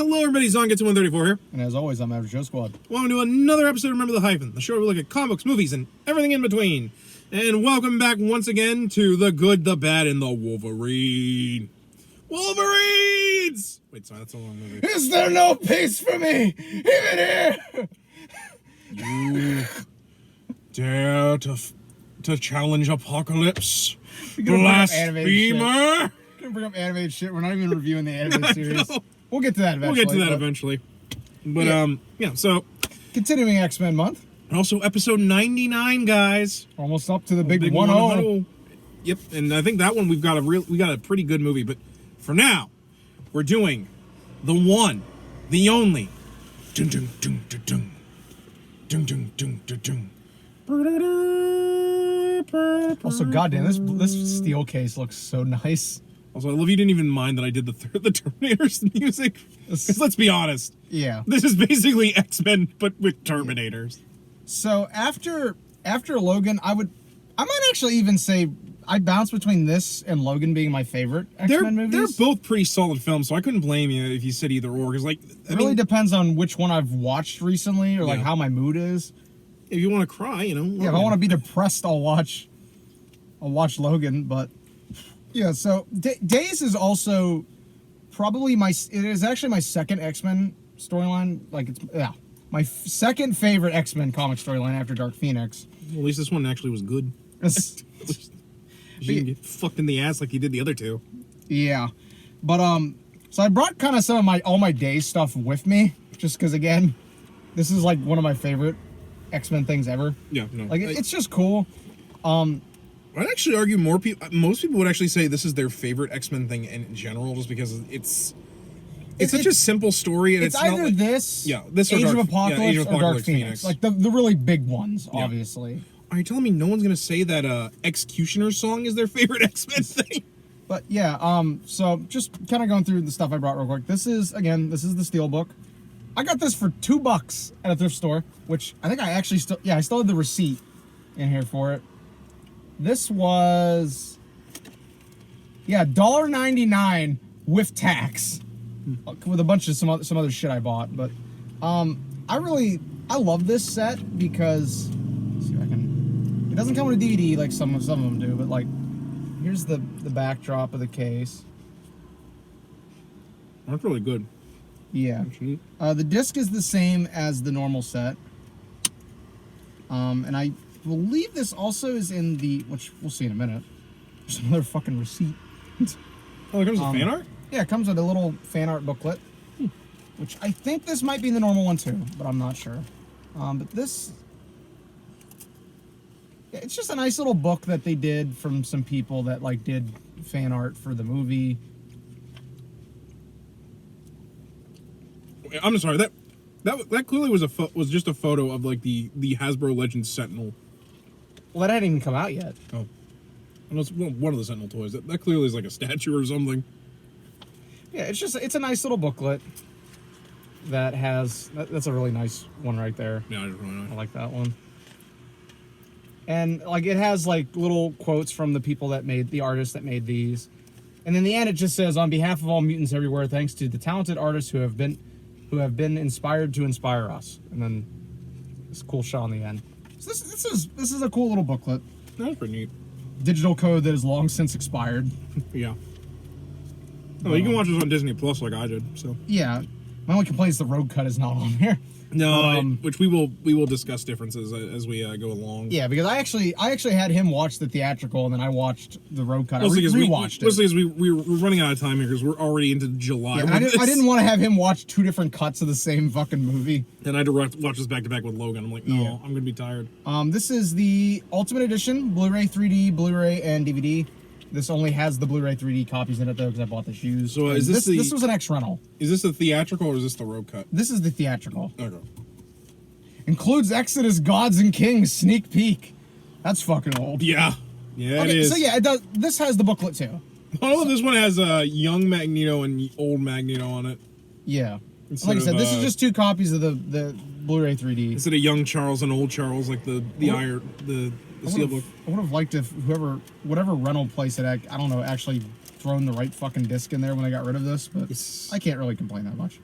Hello, everybody. Zon gets 134 here. And as always, I'm Average Joe Squad. Welcome to another episode of Remember the Hyphen, the show where we look at comics, movies, and everything in between. And welcome back once again to The Good, the Bad, and the Wolverine. Wolverines! Wait, sorry, that's a long movie. Is there no peace for me, even here? You dare to challenge Apocalypse? Blasphemer! Blasphemer! Gonna bring up animated shit. We're not even reviewing the animated series. We'll get to that eventually. But yeah, so continuing X-Men month. And also episode 99, guys. Almost up to the big 1-0. Yep, and I think that one we got a pretty good movie, but for now, we're doing the one, the only. Dun, dun, dun, dun, dun. Dun, dun, dun, dun, dun. Also, goddamn, this steel case looks so nice. Also, I love you didn't even mind that I did the Terminator's music. Because let's be honest. Yeah. This is basically X-Men, but with Terminators. So after Logan, I might actually even say I bounce between this and Logan being my favorite X-Men movies. They're both pretty solid films, so I couldn't blame you if you said either or. Because it really depends on which one I've watched recently or like how my mood is. If you want to cry, you know. Yeah, if I want to be depressed, I'll watch Logan. But yeah, so Days is also probably it is actually my second X-Men storyline. Like my second favorite X-Men comic storyline after Dark Phoenix. Well, at least this one actually was good. You didn't get fucked in the ass like you did the other two. Yeah, but so I brought kind of some of all my Days stuff with me, just because again, this is like one of my favorite X-Men things ever. Yeah, no, like it's just cool. I'd actually argue most people would actually say this is their favorite X-Men thing in general, just because it's such a simple story, and it's either not like, this or Age of Apocalypse or Dark Phoenix. Like the really big ones, obviously. Are you telling me no one's gonna say that Executioner's song is their favorite X-Men thing? But yeah, so just kind of going through the stuff I brought real quick. This is the Steelbook. I got this for $2 at a thrift store, which I think I actually still have the receipt in here for it. This was $1.99 with tax, with a bunch of some other shit I bought. But I love this set because let's see if I can. It doesn't come with a DVD like some of them do, but like here's the backdrop of the case. That's really good. Yeah. The disc is the same as the normal set. And I believe this also is in which we'll see in a minute. There's another fucking receipt. Oh, it comes with fan art? Yeah, it comes with a little fan art booklet. Which I think this might be the normal one too, but I'm not sure. But this... it's just a nice little book that they did from some people that like did fan art for the movie. I'm sorry, that clearly was just a photo of like the Hasbro Legends Sentinel. Well, that hadn't even come out yet. Oh, and it's one of the Sentinel toys. That clearly is like a statue or something. Yeah, it's a nice little booklet that has that's a really nice one right there. Yeah, it's really nice. I like that one. And like it has like little quotes from the people that made the artists that made these, and in the end it just says, "On behalf of all mutants everywhere, thanks to the talented artists who have been inspired to inspire us." And then this cool shot on the end. So this is a cool little booklet. That's pretty neat. Digital code that has long since expired. Yeah. Oh, you can watch this on Disney Plus like I did. So yeah, my only complaint is the road cut is not on here. No, which we will discuss differences as we go along. Yeah, because I actually had him watch the theatrical, and then I watched the road cut. Mostly I rewatched it. Mostly because we're running out of time here because we're already into July. Yeah, I didn't want to have him watch two different cuts of the same fucking movie. And I had to watch this back to back with Logan. I'm like, no, I'm gonna be tired. This is the Ultimate Edition, Blu-ray, 3D, Blu-ray, and DVD. This only has the Blu-ray 3D copies in it though, because I bought this used. So is this this was an X rental? Is this the theatrical or is this the road cut? This is the theatrical. Okay. Includes Exodus Gods and Kings sneak peek. That's fucking old. Yeah. Yeah, it is. So yeah, it does. This has the booklet too. Oh, this one has young Magneto and old Magneto on it. Yeah. Like I said, this is just two copies of the Blu-ray 3D. Instead of young Charles and old Charles, like the Steelbook. I would have liked if whatever rental place had, I don't know, actually thrown the right fucking disc in there when I got rid of this, but I can't really complain that much.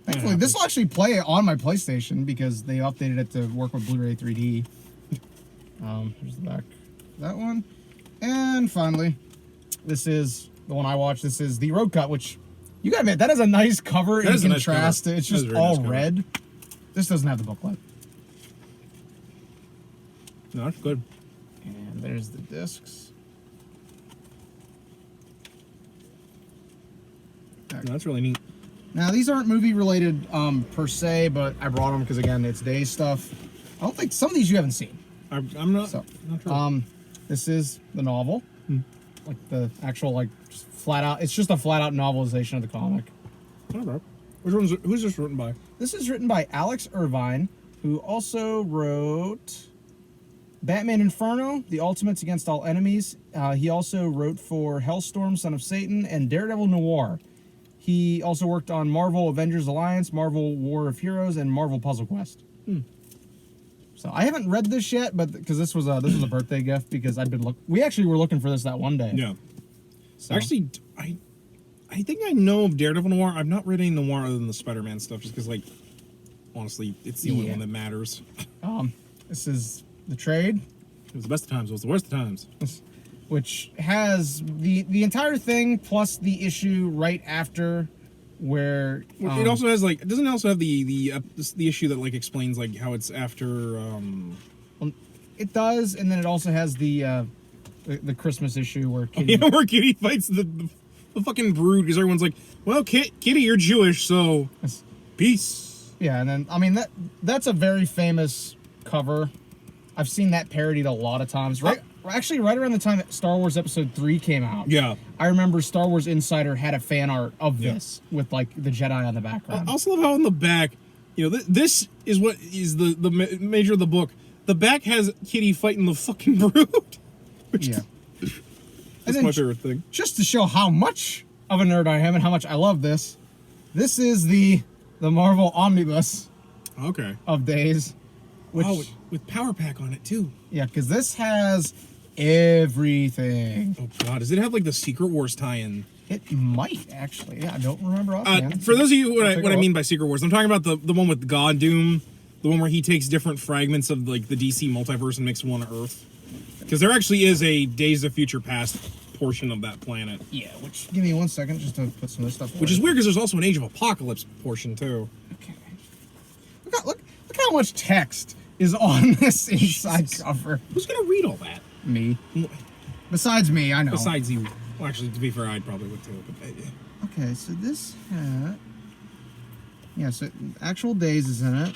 Thankfully, this will actually play on my PlayStation because they updated it to work with Blu-ray 3D. Here's the back of that one. And finally, this is the one I watched. This is the Road Cut, which you gotta admit, that is a nice cover in contrast. It's just all red. This doesn't have the booklet. No, that's good. And there's the discs. No, that's really neat. Now, these aren't movie related per se, but I brought them because, again, it's Days stuff. I don't think some of these you haven't seen. I'm not, So, not sure. this is the novel. Like the actual, like, just flat out, it's just a flat out novelization of the comic. Okay. Who's this written by? This is written by Alex Irvine, who also wrote Batman Inferno, The Ultimates Against All Enemies. He also wrote for Hellstorm, Son of Satan, and Daredevil Noir. He also worked on Marvel Avengers Alliance, Marvel War of Heroes, and Marvel Puzzle Quest. So I haven't read this yet, but because this was a birthday gift, because we actually were looking for this that one day. Yeah. So. Actually, I think I know of Daredevil Noir. I've not read any Noir other than the Spider-Man stuff, just because, like, honestly, it's the only one that matters. This is the trade. It was the best of times. It was the worst of times. Which has the entire thing plus the issue right after, where It also has, like, doesn't it also have the issue that, like, explains, like, how it's after it does, and then it also has the Christmas issue where Kitty, where Kitty fights the fucking Brood, because everyone's like, well, Kitty, you're Jewish, so peace. Yeah, and then I mean that's a very famous cover. I've seen that parodied a lot of times. Right around the time that Star Wars Episode 3 came out. Yeah. I remember Star Wars Insider had a fan art of this with, like, the Jedi on the background. I also love how in the back, you know, this is what is the major of the book. The back has Kitty fighting the fucking Brood. Which that's my favorite thing. Just to show how much of a nerd I am and how much I love this, this is the Marvel Omnibus of Days. Which, with Power Pack on it, too. Yeah, because this has everything. Oh, God. Does it have, like, the Secret Wars tie-in? It might, actually. Yeah, I don't remember offhand. For those of you what I mean by Secret Wars, I'm talking about the one with God Doom, the one where he takes different fragments of, like, the DC multiverse and makes one Earth. Because there actually is a Days of Future Past portion of that planet. Yeah, which... Give me 1 second just to put some of this stuff away. Which is weird, because there's also an Age of Apocalypse portion, too. Okay. Look how much text is on this inside cover. Who's going to read all that? Me. Besides me, I know. Besides you. Well, actually, to be fair, I probably would too. But, okay, so this hat... Yeah, so actual Days is in it.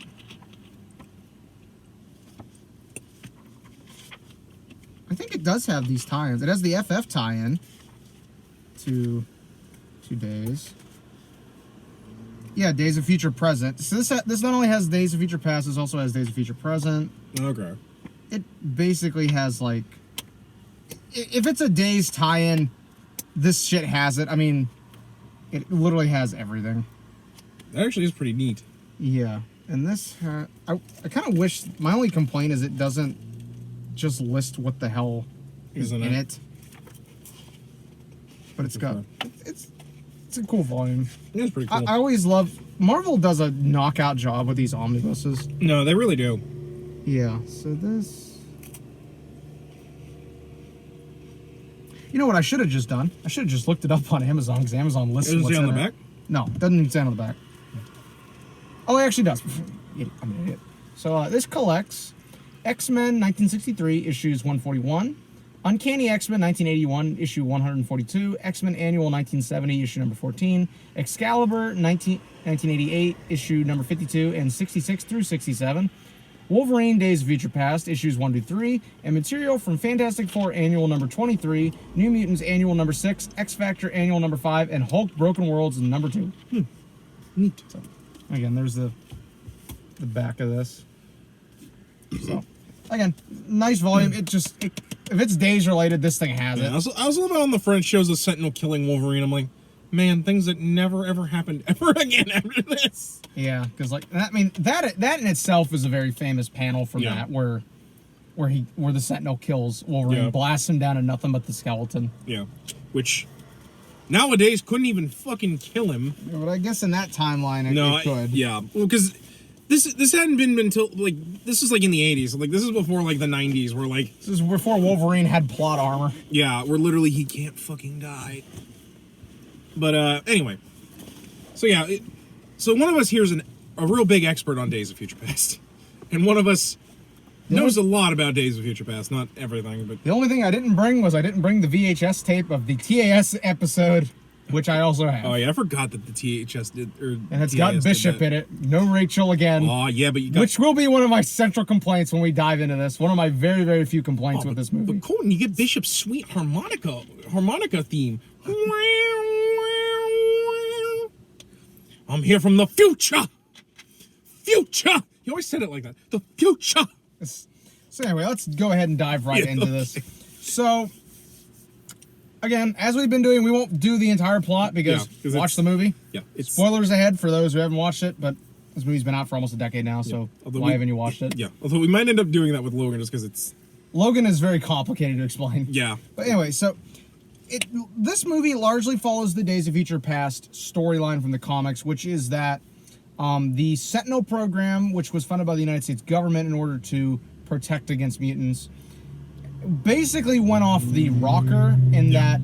I think it does have these tie-ins. It has the FF tie-in to Days. Yeah, Days of Future Present. So this not only has Days of Future Past, this also has Days of Future Present. Okay. It basically has, like... If it's a Days tie-in, this shit has it. I mean, it literally has everything. That actually is pretty neat. Yeah. And this... I kind of wish... My only complaint is it doesn't just list what the hell is in it. But it's got... It's a cool volume. Yeah, it's pretty cool. I always love... Marvel does a knockout job with these omnibuses. No, they really do. Yeah, so this... You know what I should have just done? I should have just looked it up on Amazon, because Amazon lists Does it what's say on in the it. back? No, it doesn't even say on the back. Oh, it actually does. I'm an idiot. So this collects X-Men 1963, issues 141. Uncanny X-Men 1981, issue 142. X-Men Annual 1970, issue number 14. Excalibur 1988, issue number 52 and 66 through 67. Wolverine Days of Future Past, issues 1 to 3. And material from Fantastic Four Annual number 23, New Mutants Annual number 6, X-Factor Annual number 5, and Hulk Broken Worlds number 2. Neat. So, again, there's the back of this. So, again, nice volume. If it's Days related, this thing has it. I was a little bit on the front. Shows the Sentinel killing Wolverine. I'm like, man, things that never ever happened ever again after this. Yeah, because like I mean that in itself is a very famous panel from that where the Sentinel kills Wolverine, blasts him down to nothing but the skeleton. Yeah, which nowadays couldn't even fucking kill him. Yeah, but I guess in that timeline, it could. Yeah, well, because this hadn't been until like this is like in the 80s. Like this is before like the 90s, where like This is before Wolverine had plot armor. yeah, where literally he can't fucking die. But anyway, so yeah, so one of us here is a real big expert on Days of Future Past, and one of us knows a lot about Days of Future Past. Not everything, but The only thing I didn't bring was the VHS tape of the TAS episode, which I also have. oh yeah, I forgot that the THS did. And it's got Bishop in it. No Rachel again. Oh yeah, but you got Which will be one of my central complaints when we dive into this. One of my very, very few complaints with this movie. But Colton, you get Bishop's sweet harmonica theme. I'm here from the future. Future. He always said it like that. The future. So anyway, let's go ahead and dive right into this. So, again, as we've been doing, we won't do the entire plot because watch the movie. Yeah. It's, Spoilers ahead for those who haven't watched it, but this movie's been out for almost a decade now, so why haven't you watched it? Yeah. Although we might end up doing that with Logan just because it's... Logan is very complicated to explain. Yeah. But anyway, so this movie largely follows the Days of Future Past storyline from the comics, which is that the Sentinel program, which was funded by the United States government in order to protect against mutants, basically went off the rocker in that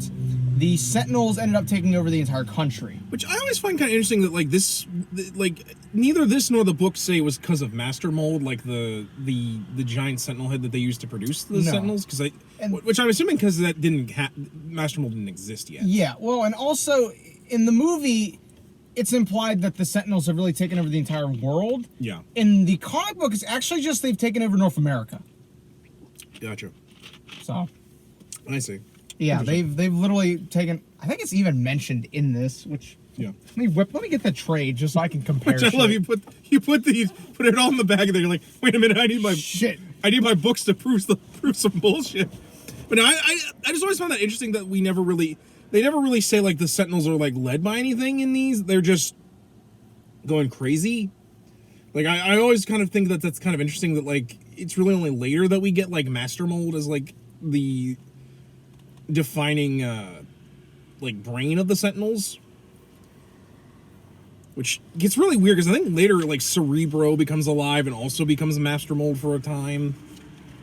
the Sentinels ended up taking over the entire country. Which I always find kind of interesting that, like, this, like, neither this nor the book say it was because of Master Mold, like the giant Sentinel head that they used to produce the Sentinels, which I'm assuming because that Master Mold didn't exist yet. Yeah, well, and also in the movie, it's implied that the Sentinels have really taken over the entire world. Yeah. In the comic book, it's actually just they've taken over North America. Gotcha. So. I see. Yeah, they've literally taken. I think it's even mentioned in this, which. Yeah. Let me get the trade just so I can compare. Which I love. You put it all in the bag, and then you're like, wait a minute, I need my books to prove some bullshit. But no, I just always found that interesting that they never really say like the Sentinels are like led by anything in these. They're just going crazy. Like I always kind of think that that's kind of interesting that like it's really only later that we get like Master Mold as like the defining like brain of the Sentinels. Which gets really weird because I think later like Cerebro becomes alive and also becomes Master Mold for a time.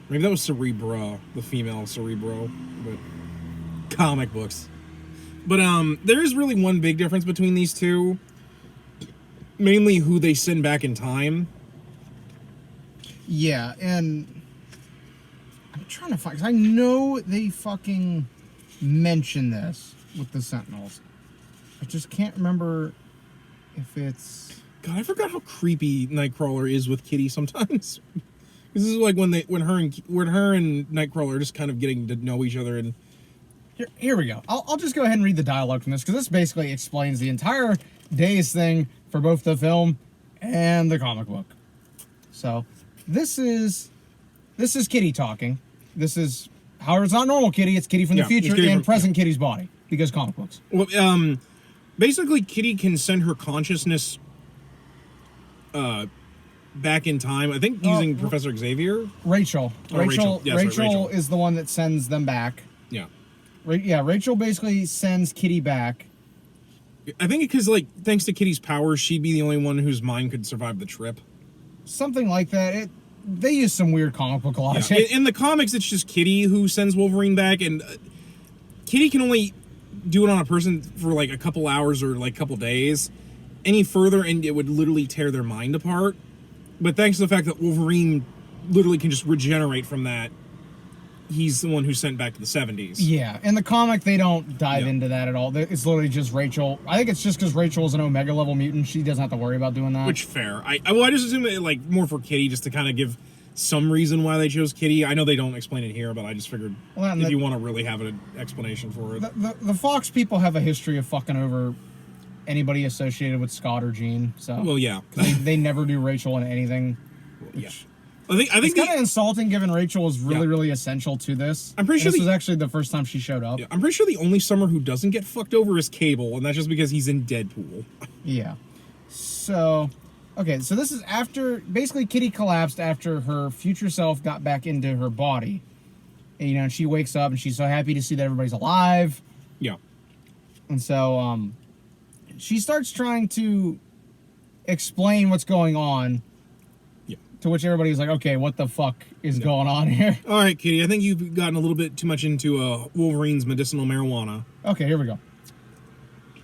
Maybe that was Cerebra, the female Cerebro, but comic books. But there is really one big difference between these two. Mainly who they send back in time. Yeah, and I'm trying to find, because I know they fucking mention this with the Sentinels. I just can't remember if it's... God, I forgot how creepy Nightcrawler is with Kitty sometimes. This is like when her and Nightcrawler are just kind of getting to know each other. And here we go. I'll just go ahead and read the dialogue from this because this basically explains the entire Days thing for both the film and the comic book. So this is Kitty talking. This is, however, it's not normal Kitty. It's Kitty from the future and present Kitty's body because comic books. Well, basically, Kitty can send her consciousness back in time. I think using Professor Xavier. Rachel. Rachel is the one that sends them back. Yeah. Rachel basically sends Kitty back. I think because, like, thanks to Kitty's powers, she'd be the only one whose mind could survive the trip. Something like that. They use some weird comic book logic. Yeah. In the comics, it's just Kitty who sends Wolverine back, and Kitty can only do it on a person for, like, a couple hours or, like, a couple days. Any further, and it would literally tear their mind apart. But thanks to the fact that Wolverine literally can just regenerate from that, he's the one who's sent back to the 70s. Yeah, in the comic, they don't dive into that at all. It's literally just Rachel. I think it's just because Rachel is an Omega level mutant. She doesn't have to worry about doing that. Which, fair. I just assume that, like, more for Kitty, just to kind of give some reason why they chose Kitty. I know they don't explain it here, but I just figured you want to really have an explanation for it. The Fox people have a history of fucking over anybody associated with Scott or Jean. So, well, yeah. they never do Rachel in anything. Yeah. I think it's kind of insulting given Rachel was really essential to this. I'm pretty sure this was actually the first time she showed up. Yeah, I'm pretty sure the only Summer who doesn't get fucked over is Cable, and that's just because he's in Deadpool. Yeah. So, okay, so this is after, basically Kitty collapsed after her future self got back into her body. And, and she wakes up and she's so happy to see that everybody's alive. Yeah. And so she starts trying to explain what's going on. Yeah. To which everybody's like, okay, what the fuck is going on here? All right, Kitty, I think you've gotten a little bit too much into Wolverine's medicinal marijuana. Okay, here we go.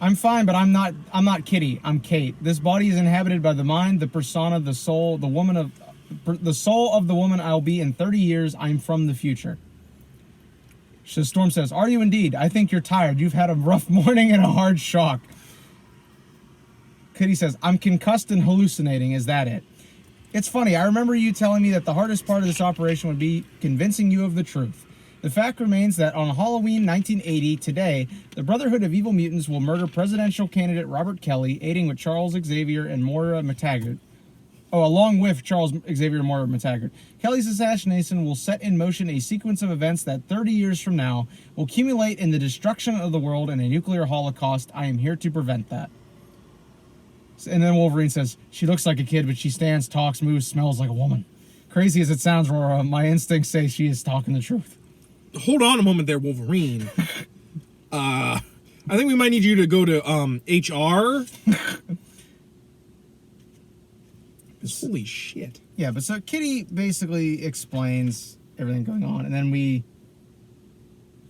I'm fine, but I'm not Kitty. I'm Kate. This body is inhabited by the mind, the persona, the soul, the soul of the woman I'll be in 30 years. I'm from the future. So Storm says, are you indeed? I think you're tired. You've had a rough morning and a hard shock. Kitty says, I'm concussed and hallucinating. Is that it? It's funny. I remember you telling me that the hardest part of this operation would be convincing you of the truth. The fact remains that on Halloween 1980, today, the Brotherhood of Evil Mutants will murder presidential candidate Robert Kelly, aiding with Charles Xavier and Moira McTaggart. Oh, along with Charles Xavier and Moira McTaggart. Kelly's assassination will set in motion a sequence of events that 30 years from now will accumulate in the destruction of the world and a nuclear holocaust. I am here to prevent that. And then Wolverine says, she looks like a kid, but she stands, talks, moves, smells like a woman. Crazy as it sounds, Aurora, my instincts say she is talking the truth. Hold on a moment there, Wolverine. I think we might need you to go to HR. Holy shit. Yeah, but so Kitty basically explains everything going on, and then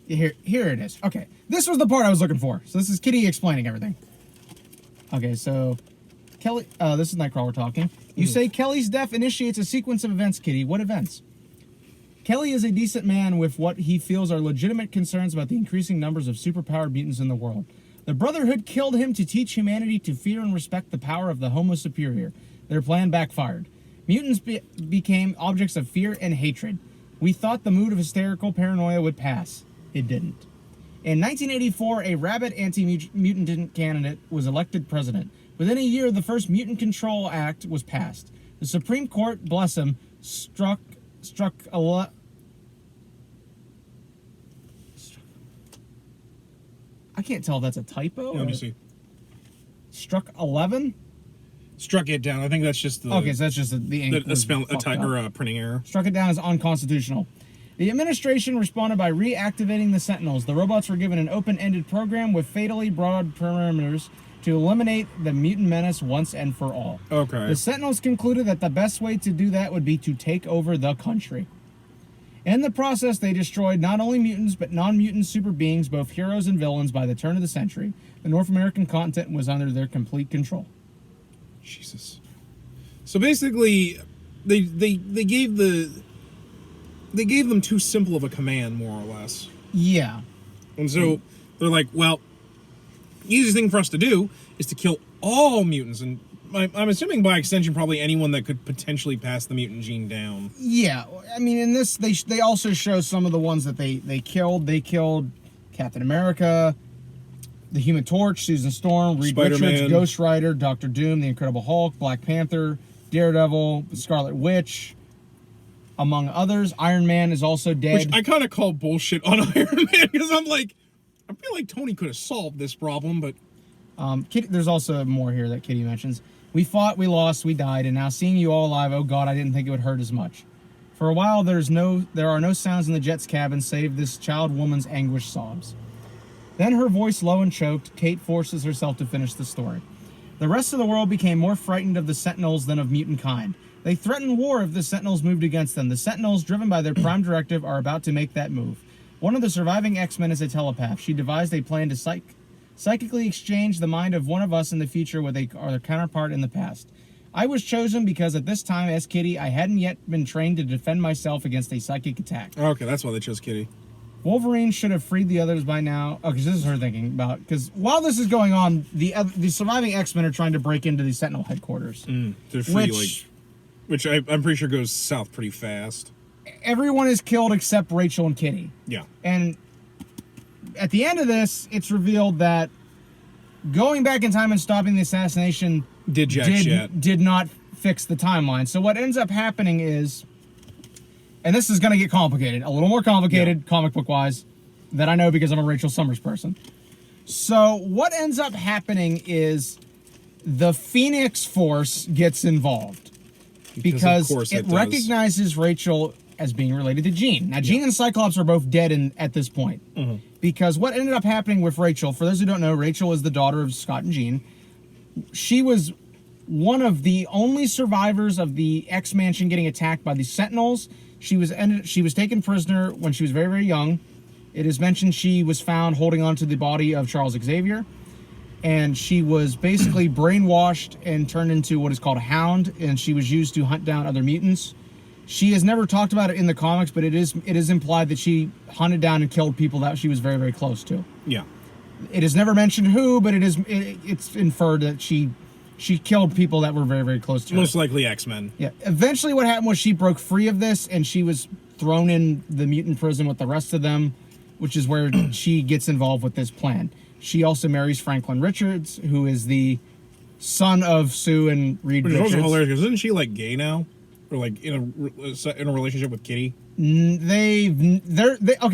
here it is. Okay, this was the part I was looking for. So this is Kitty explaining everything. Okay, so Kelly, this is Nightcrawler talking. You say Kelly's death initiates a sequence of events, Kitty. What events? Kelly is a decent man with what he feels are legitimate concerns about the increasing numbers of superpowered mutants in the world. The Brotherhood killed him to teach humanity to fear and respect the power of the Homo Superior. Their plan backfired. Mutants became objects of fear and hatred. We thought the mood of hysterical paranoia would pass. It didn't. In 1984, a rabid anti-mutant candidate was elected president. Within a year, the first Mutant Control Act was passed. The Supreme Court, bless him, struck I can't tell if that's a typo. Let me see. Struck 11? Struck it down. I think that's just the... Okay, so that's just the ink a printing error. Struck it down as unconstitutional. The administration responded by reactivating the Sentinels. The robots were given an open-ended program with fatally broad perimeters to eliminate the mutant menace once and for all. Okay. The Sentinels concluded that the best way to do that would be to take over the country. In the process, they destroyed not only mutants, but non-mutant super beings, both heroes and villains, by the turn of the century. The North American continent was under their complete control. Jesus. So basically, they gave them too simple of a command, more or less. Yeah. And so they're like, well, the easiest thing for us to do is to kill all mutants, and I'm assuming by extension probably anyone that could potentially pass the mutant gene down. Yeah, I mean, in this, they also show some of the ones that they killed. They killed Captain America, the Human Torch, Susan Storm, Reed Spider-Man. Richards, Ghost Rider, Doctor Doom, the Incredible Hulk, Black Panther, Daredevil, Scarlet Witch, among others. Iron Man is also dead. Which I kind of call bullshit on Iron Man, because I'm like, I feel like Tony could have solved this problem, but... Kitty, there's also more here that Kitty mentions. We fought, we lost, we died, and now seeing you all alive, oh God, I didn't think it would hurt as much. For a while, there are no sounds in the jet's cabin save this child woman's anguished sobs. Then, her voice low and choked, Kate forces herself to finish the story. The rest of the world became more frightened of the Sentinels than of mutant kind. They threatened war if the Sentinels moved against them. The Sentinels, driven by their prime directive, are about to make that move. One of the surviving X-Men is a telepath. She devised a plan to psychically exchange the mind of one of us in the future with our counterpart in the past. I was chosen because at this time, as Kitty, I hadn't yet been trained to defend myself against a psychic attack. Okay, that's why they chose Kitty. Wolverine should have freed the others by now. Oh, because this is her thinking about... Because while this is going on, the surviving X-Men are trying to break into the Sentinel headquarters. To free, which I'm pretty sure goes south pretty fast. Everyone is killed except Rachel and Kitty. Yeah. And at the end of this, it's revealed that going back in time and stopping the assassination did not fix the timeline. So what ends up happening is... And this is going to get complicated. A little more complicated, comic book-wise, that I know because I'm a Rachel Summers person. So what ends up happening is the Phoenix Force gets involved. Because it recognizes Rachel as being related to Jean. Now, Jean and Cyclops are both dead at this point. Because what ended up happening with Rachel, for those who don't know, Rachel is the daughter of Scott and Jean. She was one of the only survivors of the X Mansion getting attacked by the Sentinels. She was taken prisoner when she was very, very young. It is mentioned she was found holding on to the body of Charles Xavier. And she was basically brainwashed and turned into what is called a hound. And she was used to hunt down other mutants. She has never talked about it in the comics, but it is implied that she hunted down and killed people that she was very, very close to. Yeah. It is never mentioned who, but it's inferred that she killed people that were very, very close to her. Most likely X-Men. Yeah. Eventually what happened was she broke free of this, and she was thrown in the mutant prison with the rest of them, which is where she gets involved with this plan. She also marries Franklin Richards, who is the son of Sue and Reed Which is Richards. also hilarious, because isn't she, like, gay now? Or, like, in a relationship with Kitty? Okay,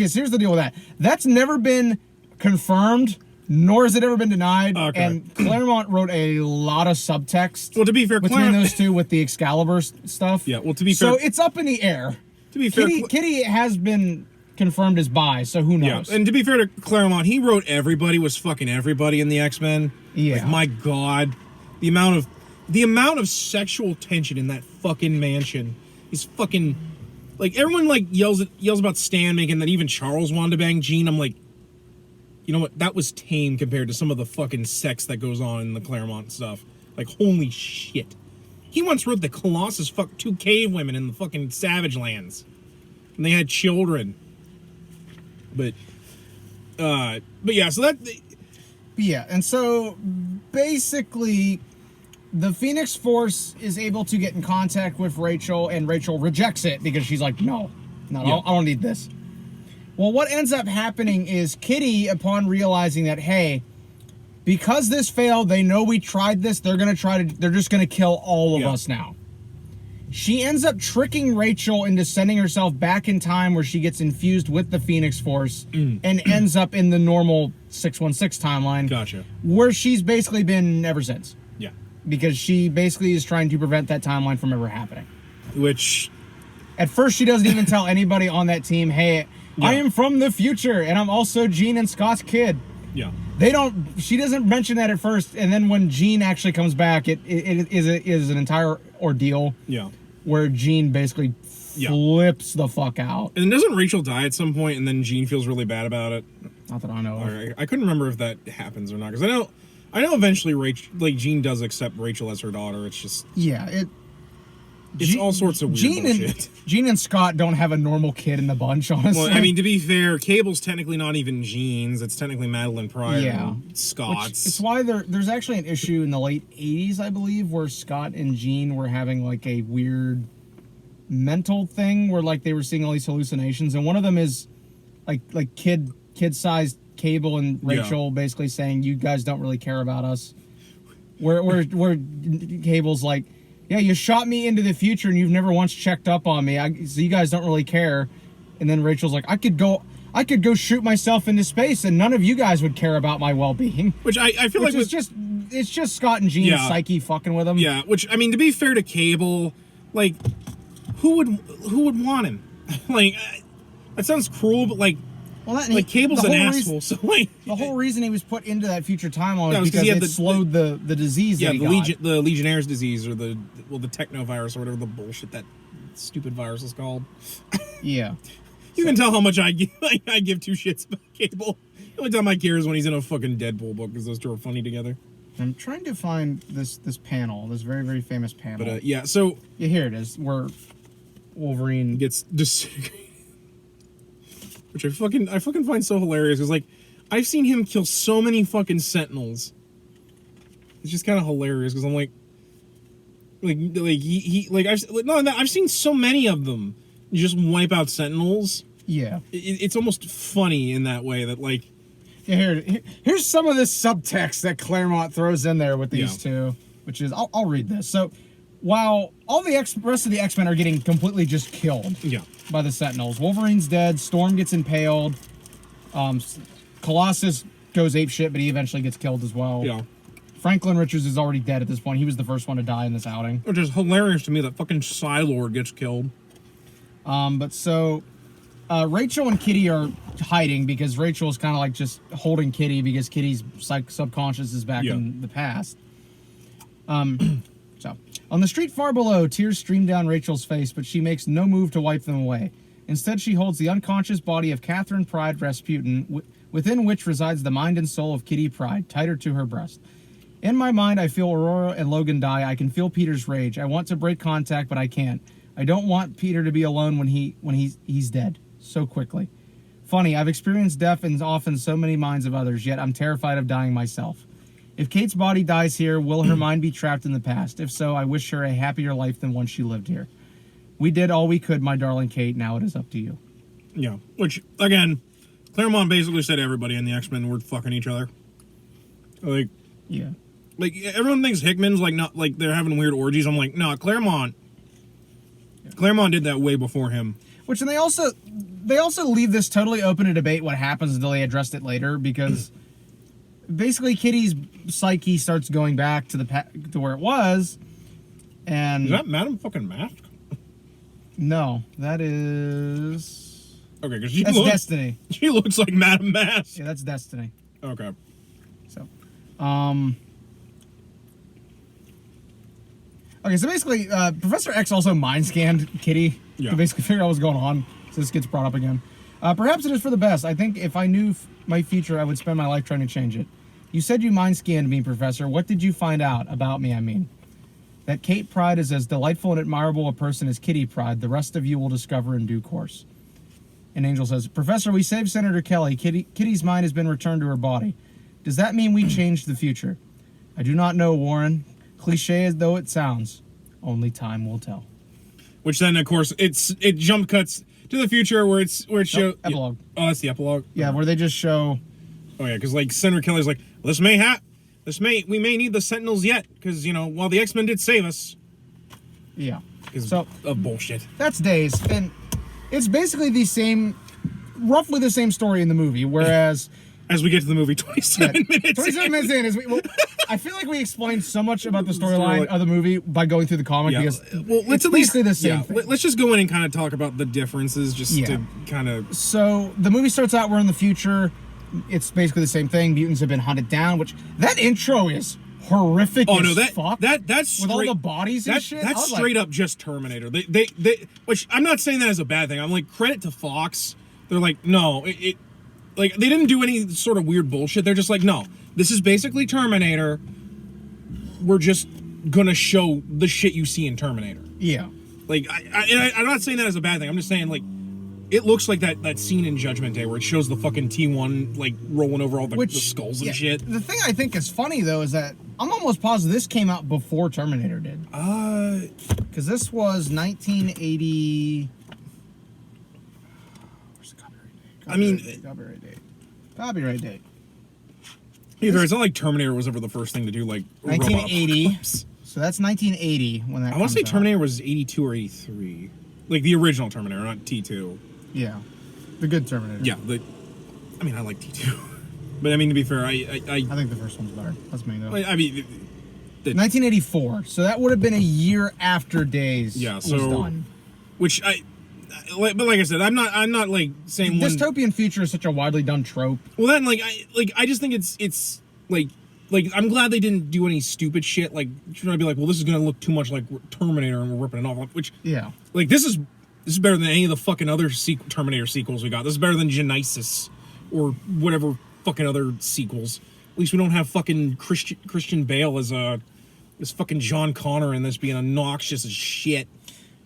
so here's the deal with that. That's never been confirmed, nor has it ever been denied. Okay. And Claremont wrote a lot of subtext. Well, to be fair, between those two with the Excalibur stuff. Yeah, well, to be fair... So it's up in the air. To be fair... Kitty has been confirmed as bi, so who knows? Yeah, and to be fair to Claremont, he wrote everybody was fucking everybody in the X-Men. Yeah. Like, my God. The amount of sexual tension in that fucking mansion is fucking... Like, everyone, like, yells about Stan making that even Charles wanted to bang Jean. I'm like, you know what? That was tame compared to some of the fucking sex that goes on in the Claremont stuff. Like, holy shit. He once wrote that Colossus fucked 2 cave women in the fucking Savage Lands. And they had children. But yeah, so that... Yeah, and so basically the Phoenix Force is able to get in contact with Rachel, and Rachel rejects it because she's like, no, I don't need this. Well, what ends up happening is Kitty, upon realizing that, hey, because this failed, they know we tried this, they're just gonna kill all of us now. She ends up tricking Rachel into sending herself back in time where she gets infused with the Phoenix Force and ends up in the normal 616 timeline. Gotcha. Where she's basically been ever since. Yeah. Because she basically is trying to prevent that timeline from ever happening. Which... At first, she doesn't even tell anybody on that team, hey, I am from the future, and I'm also Jean and Scott's kid. Yeah. She doesn't mention that at first, and then when Jean actually comes back, it is an entire ordeal. Yeah. Where Jean basically flips the fuck out. And doesn't Rachel die at some point, and then Jean feels really bad about it? Not that I know of. I couldn't remember if that happens or not, because I know eventually Jean does accept Rachel as her daughter. It's just it's all sorts of weird bullshit. Jean and Scott don't have a normal kid in the bunch, honestly. Well, I mean, to be fair, Cable's technically not even Jean's. It's technically Madeline Pryor and Scott's. It's why there's actually an issue in the late 80s, I believe, where Scott and Jean were having like a weird mental thing where like they were seeing all these hallucinations, and one of them is like kid-sized Cable and Rachel basically saying, you guys don't really care about us. Where Cable's like, yeah, you shot me into the future and you've never once checked up on me. So you guys don't really care. And then Rachel's like, I could go shoot myself into space and none of you guys would care about my well-being. Which I feel like it's just Scott and Jean's psyche fucking with him. Yeah, which I mean, to be fair to Cable, like who would want him? Like that sounds cruel, but like Cable's an asshole. So like the whole reason he was put into that future timeline was because it slowed the disease. Yeah, the Legionnaire's disease, or the technovirus, or whatever the bullshit that stupid virus is called. Yeah, you can tell how much I give two shits about Cable. The only time I care is when he's in a fucking Deadpool book, because those two are funny together. I'm trying to find this panel, this very, very famous panel. But so here it is, where Wolverine gets disintegrated. Which I fucking find so hilarious, because like I've seen him kill so many fucking Sentinels. It's just kind of hilarious, because I'm I've seen so many of them just wipe out Sentinels. Yeah, it's almost funny in that way that like. Yeah, here's some of this subtext that Claremont throws in there with these two, which is I'll read this. So while all the rest of the X-Men are getting completely just killed by the Sentinels, Wolverine's dead, Storm gets impaled, Colossus goes apeshit, but he eventually gets killed as well. Yeah. Franklin Richards is already dead at this point. He was the first one to die in this outing. Which is hilarious to me that fucking Psylord gets killed. But so Rachel and Kitty are hiding because Rachel is kind of like just holding Kitty because Kitty's subconscious is back in the past. So on the street far below, tears stream down Rachel's face, but she makes no move to wipe them away. Instead, she holds the unconscious body of Catherine Pride Rasputin, within which resides the mind and soul of Kitty Pride, tighter to her breast. In my mind, I feel Aurora and Logan die. I can feel Peter's rage. I want to break contact, but I can't. I don't want Peter to be alone when he's dead so quickly. Funny, I've experienced death in often so many minds of others, yet I'm terrified of dying myself. If Kate's body dies here, will her mind be trapped in the past? If so, I wish her a happier life than one she lived here. We did all we could, my darling Kate. Now it is up to you. Yeah, which, again, Claremont basically said everybody in the X-Men were fucking each other. Like, yeah. Like, everyone thinks Hickman's, like, not, like, they're having weird orgies. I'm like, no, Claremont. Yeah. Claremont did that way before him. Which, and they also leave this totally open to debate what happens until they addressed it later, because basically Kitty's psyche starts going back to to where it was, and... Is that Madam fucking Mask? No, that is... Okay, because that's Destiny. She looks like Madam Mask. Yeah, that's Destiny. Okay. So, okay, so basically, Professor X also mind scanned Kitty to basically figure out what's going on. So this gets brought up again. Perhaps it is for the best. I think if I knew my future, I would spend my life trying to change it. You said you mind scanned me, Professor. What did you find out about me, I mean? That Kate Pride is as delightful and admirable a person as Kitty Pride. The rest of you will discover in due course. And Angel says, Professor, we saved Senator Kelly. Kitty's mind has been returned to her body. Does that mean we changed the future? I do not know, Warren. Cliche as though it sounds, only time will tell. Which then, of course, it jump cuts to the future where it shows epilogue. Oh, that's the epilogue. Yeah, where they just show. Oh yeah, because like Senator Kelly's like, we may need the Sentinels yet, because while the X-Men did save us. Yeah. So of bullshit. That's Days, and it's basically roughly the same story in the movie, whereas. As we get to the movie, 27 minutes 27 minutes in. I feel like we explained so much about the storyline of the movie by going through the comic, because it's basically the same thing. Let's just go in and kind of talk about the differences, to kind of... So, the movie starts out, we're in the future. It's basically the same thing. Mutants have been hunted down, which... That intro is horrific fuck. That's straight... With all the bodies and shit. That's straight up just Terminator. They which, I'm not saying that as a bad thing. I'm like, credit to Fox. They're like, no, like, they didn't do any sort of weird bullshit. They're just like, no, this is basically Terminator. We're just gonna show the shit you see in Terminator. Yeah. Like, I'm not saying that as a bad thing. I'm just saying, like, it looks like that scene in Judgment Day where it shows the fucking T1, like, rolling over all the skulls and shit. The thing I think is funny, though, is that I'm almost positive this came out before Terminator did. Because this was 1980... Copyright date. Either it's not like Terminator was ever the first thing to do like 1980. So that's 1980 when that. I want to say Terminator was 82 or 83, like the original Terminator, not T2. Yeah, the good Terminator. Yeah, I like T2, but I mean to be fair, I think the first one's better. That's me though. 1984. So that would have been a year after Days. Yeah, was done. Which but like I said, I'm not like saying dystopian future is such a widely done trope. Well, then I just think it's like I'm glad they didn't do any stupid shit like trying to be like, well, this is gonna look too much like Terminator and we're ripping it off. Which like this is better than any of the fucking other Terminator sequels we got. This is better than Genesis or whatever fucking other sequels. At least we don't have fucking Christian Bale as fucking John Connor in this being obnoxious as shit.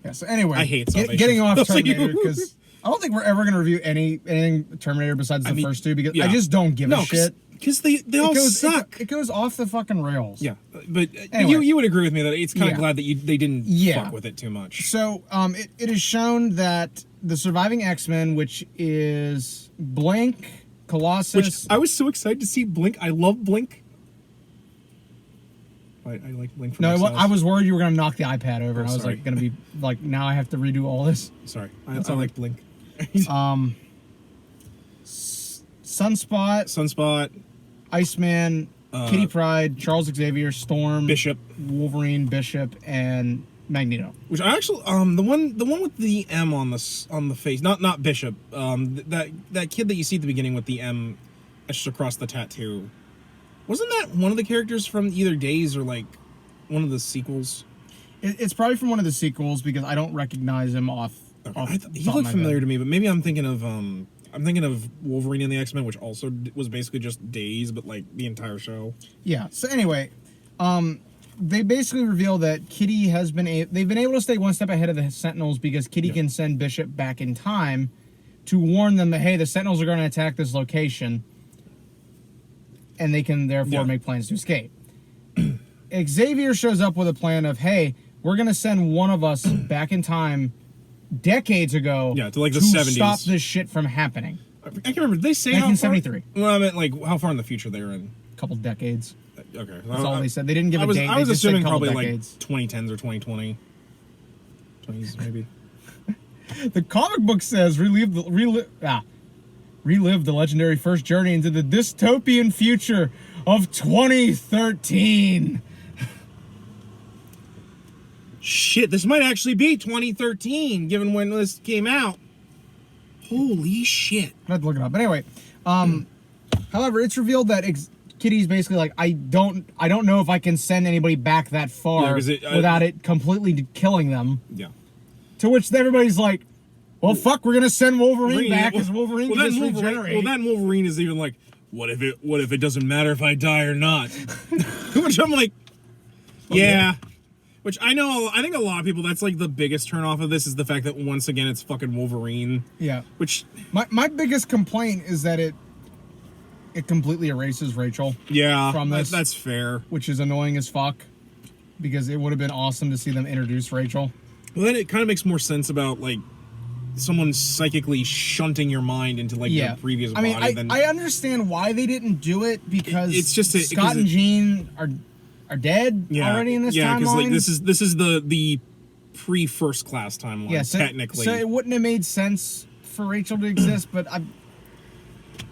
Yeah, so anyway, I hate getting off Terminator, because I don't think we're ever going to review anything Terminator besides the first two, because I just don't give a shit. Because they all suck. It goes off the fucking rails. Yeah, but anyway, you would agree with me that it's kind of glad that they didn't fuck with it too much. So it is shown that the surviving X-Men, which is Blink, Colossus... Which I was so excited to see Blink. I love Blink. I like Blink from No, I was worried you were going to knock the iPad over, and I was like going to be like, now I have to redo all this. Sorry. I like Blink. Sunspot, Iceman, Kitty Pryde, Charles Xavier, Storm, Bishop, Wolverine, Bishop, and Magneto. Which I actually the one with the M on the face, not Bishop. That kid that you see at the beginning with the M etched across the tattoo. Wasn't that one of the characters from either Days or like one of the sequels? It's probably from one of the sequels because I don't recognize him off. Okay. He looked familiar to me, but maybe I'm thinking of Wolverine and the X-Men, which also was basically just Days, but like the entire show. Yeah. So anyway, they basically reveal that Kitty has they've been able to stay one step ahead of the Sentinels because Kitty can send Bishop back in time to warn them that, hey, the Sentinels are going to attack this location, and they can therefore make plans to escape. Xavier shows up with a plan of, hey, we're going to send one of us back in time decades ago to like the 70s. Stop this shit from happening. I can't remember. Did they say 1973. Well, I meant like how far in the future they were in. A couple decades. Okay. That's all they said. They didn't give a date. I was assuming probably decades. like 2010s or 2020. 20s maybe. The comic book says relive the legendary first journey into the dystopian future of 2013. Shit, this might actually be 2013, given when this came out. Holy shit. I have to look it up. But anyway, however, it's revealed that Kitty's basically like, I don't know if I can send anybody back that far without it completely killing them. Yeah. To which everybody's like, well, fuck, we're gonna send Wolverine back because Wolverine can just regenerate. Well, then Wolverine is even like, what if it doesn't matter if I die or not? Which I'm like, yeah. Which I think a lot of people, that's like the biggest turnoff of this is the fact that once again it's fucking Wolverine. Yeah. Which my biggest complaint is that it completely erases Rachel. Yeah. From this. That's fair. Which is annoying as fuck. Because it would have been awesome to see them introduce Rachel. Well, then it kind of makes more sense about like someone psychically shunting your mind into like their previous body. I mean, I understand why they didn't do it because it's just Scott and Jean are dead already in this timeline. Yeah, because like this is the pre-first class timeline, technically. So it wouldn't have made sense for Rachel to exist, but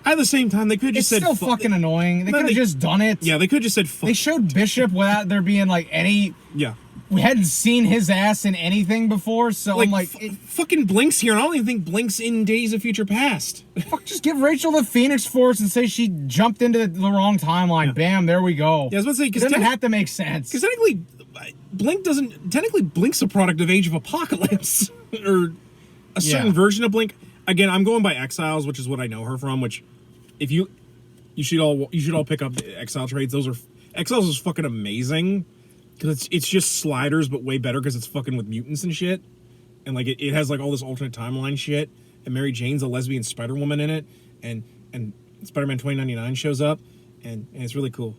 at the same time, they could have just said... It's still fucking annoying. They could have just done it. Yeah, they could have just said... They showed Bishop without there being, like, any... Yeah. We hadn't seen his ass in anything before, so I'm like... fucking Blink's here, and I don't even think Blink's in Days of Future Past. Fuck, just give Rachel the Phoenix Force and say she jumped into the wrong timeline. Yeah. Bam, there we go. Yeah, I was about to say... It doesn't have to make sense. Because technically, Blink doesn't... Technically, Blink's a product of Age of Apocalypse. Or a certain version of Blink. Again, I'm going by Exiles, which is what I know her from, which... If you should all pick up the Exile trades. Exiles is fucking amazing because it's just sliders but way better because it's fucking with mutants and shit, and like it has like all this alternate timeline shit. And Mary Jane's a lesbian Spider Woman in it, and Spider-Man 2099 shows up, and it's really cool.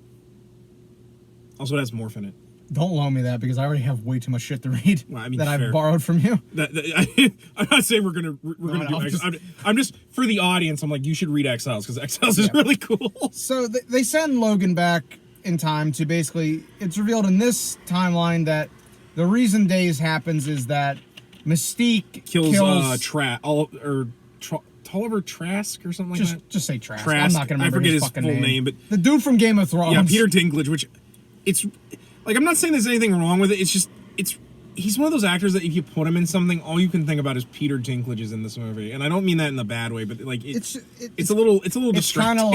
Also, it has Morph in it. Don't loan me that because I already have way too much shit to read that fair. I've borrowed from you. I'm not saying we're gonna do Exiles. I'm just for the audience. I'm like, you should read Exiles because Exiles is really cool. So they send Logan back in time to basically. It's revealed in this timeline that the reason Days happens is that Mystique kills Tolliver Trask or something like that. Just say Trask. I'm not gonna remember his fucking full name, but the dude from Game of Thrones. Yeah, Peter Dinklage. Which it's. Like, I'm not saying there's anything wrong with it. It's just, he's one of those actors that if you put him in something, all you can think about is Peter Dinklage is in this movie. And I don't mean that in the bad way, but like, it's a little distracting. It's kind of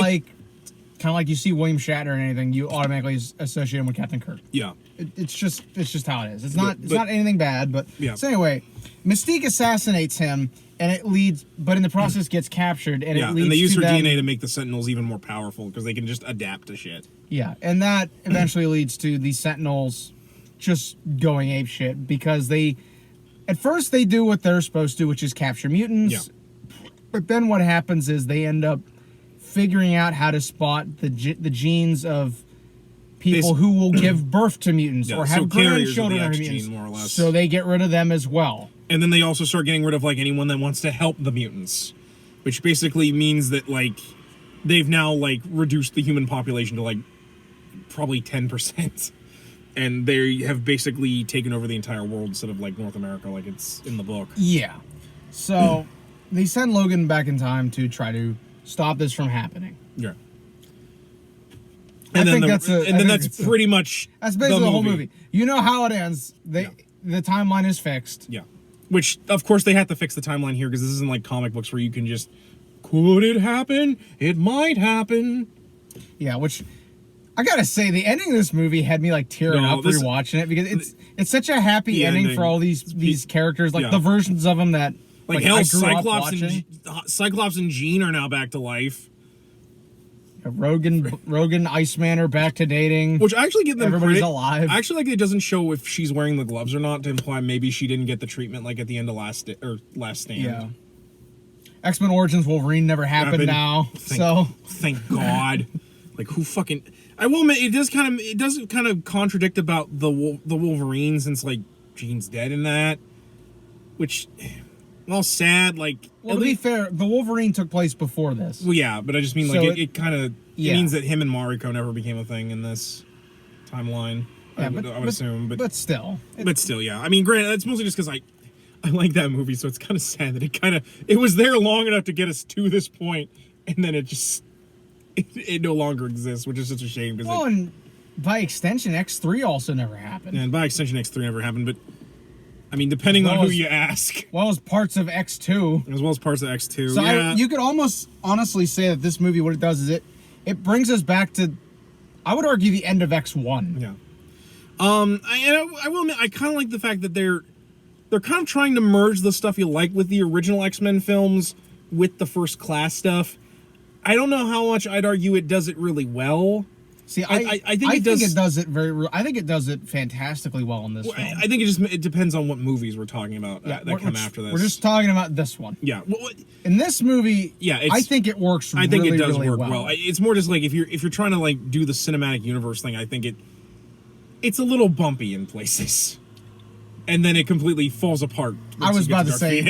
like you see William Shatner or anything, you automatically associate him with Captain Kirk. Yeah. It's just how it is. It's not anything bad, but yeah. So anyway, Mystique assassinates him, and it leads, but in the process gets captured, and it leads and they use to her DNA to make the Sentinels even more powerful because they can just adapt to shit. Yeah, and that eventually leads to the Sentinels just going apeshit because at first they do what they're supposed to, which is capture mutants. Yeah. But then what happens is they end up figuring out how to spot the genes of people who will give birth to mutants or have grandchildren of mutants. More or less. So they get rid of them as well. And then they also start getting rid of like anyone that wants to help the mutants, which basically means that like they've now like reduced the human population to like probably 10%, and they have basically taken over the entire world instead of like North America like it's in the book. Yeah. So they send Logan back in time to try to stop this from happening. Yeah. And then that's pretty much that's basically the whole movie. You know how it ends. the timeline is fixed. Yeah. Which, of course, they have to fix the timeline here because this isn't like comic books where you can just, could it happen? It might happen. Yeah, which I gotta say, the ending of this movie had me like tearing up rewatching it because it's such a happy ending for all these characters, like the versions of them that like hell, Cyclops and Jean are now back to life. Rogan, Iceman are back to dating. Which I actually give them everybody's credit. alive. Actually, like it doesn't show if she's wearing the gloves or not to imply maybe she didn't get the treatment like at the end of Last Stand. Yeah. X-Men Origins Wolverine never happened now. Thank God. Like who fucking? I will admit it does kind of contradict about the Wolverine since like Jean's dead in that, which. Well, sad, like... Well, to be fair, the Wolverine took place before this. Well, yeah, but I just mean, like, so it kind of... It means that him and Mariko never became a thing in this timeline. Yeah, I would assume, but... But still. But still, yeah. I mean, granted, that's mostly just because I like that movie, so it's kind of sad that it was there long enough to get us to this point, and then it just... It no longer exists, which is such a shame. Well, and by extension, X3 also never happened. And by extension, X3 never happened, but... I mean, depending on who you ask. Well as parts of X2. As well as parts of X2. So yeah. you could almost honestly say that this movie, what it does is it brings us back to, I would argue, the end of X1. Yeah. I will admit, I kind of like the fact that they're kind of trying to merge the stuff you like with the original X-Men films with the First Class stuff. I don't know how much I'd argue it does it really well. See, I think it does it I think it does it fantastically well in this film. I think it depends on what movies we're talking about that come after this. We're just talking about this one. Yeah. In this movie, I think it works really, I think it does really work well. It's more just like if you're trying to like do the cinematic universe thing, I think it's a little bumpy in places. And then it completely falls apart. I was about to say,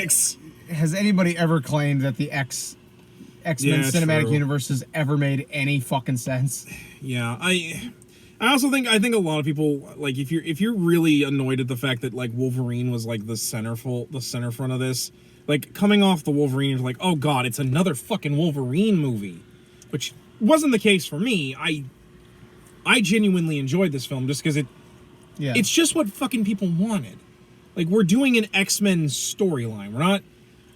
has anybody ever claimed that the X-Men cinematic universe has ever made any fucking sense? Yeah, I also think a lot of people, like, if you're really annoyed at the fact that like Wolverine was like the center front of this, like coming off the Wolverine, you're like, oh god, it's another fucking Wolverine movie, which wasn't the case for me. I genuinely enjoyed this film just because it's just what fucking people wanted. Like, we're doing an X-Men storyline. We're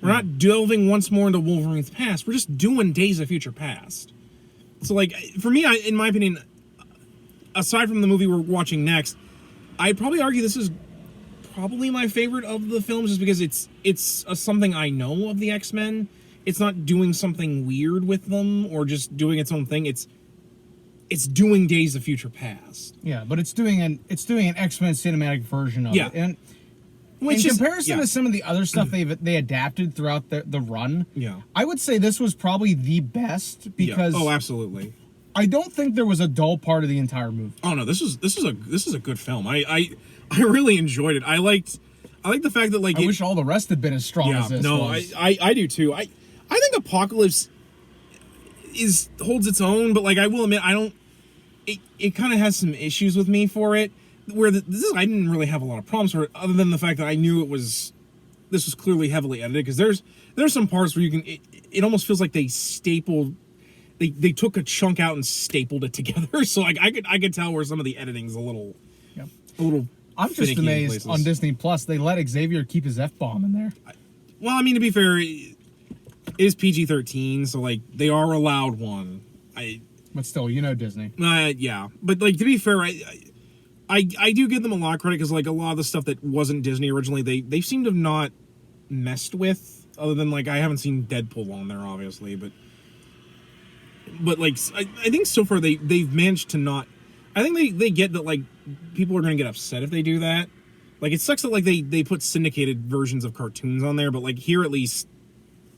not delving once more into Wolverine's past. We're just doing Days of Future Past. So, like, for me, in my opinion, aside from the movie we're watching next, I'd probably argue this is probably my favorite of the films just because it's something I know of the X-Men. It's not doing something weird with them or just doing its own thing. It's doing Days of Future Past. Yeah, but it's doing an X-Men cinematic version of it. And in comparison to some of the other stuff they adapted throughout the run, I would say this was probably the best because absolutely. I don't think there was a dull part of the entire movie. Oh no, this is a good film. I really enjoyed it. I liked the fact that like I wish all the rest had been as strong as this. No, was. I do too. I think Apocalypse holds its own, but like I will admit it kind of has some issues with me for it. Where I didn't really have a lot of problems for it, other than the fact that I knew this was clearly heavily edited. Because there's some parts where you can, it almost feels like they stapled, they took a chunk out and stapled it together. So like I could tell where some of the editing's a little. I'm just amazed on Disney Plus they let Xavier keep his F-bomb in there. Well, I mean, to be fair, it is PG-13, so like they are allowed one. But still, Disney. Yeah, but like to be fair, I do give them a lot of credit because like a lot of the stuff that wasn't Disney originally, they seem to have not messed with, other than like I haven't seen Deadpool on there obviously, but like I think so far they've managed to not. I think they get that like people are gonna get upset if they do that. Like it sucks that like they put syndicated versions of cartoons on there, but like here at least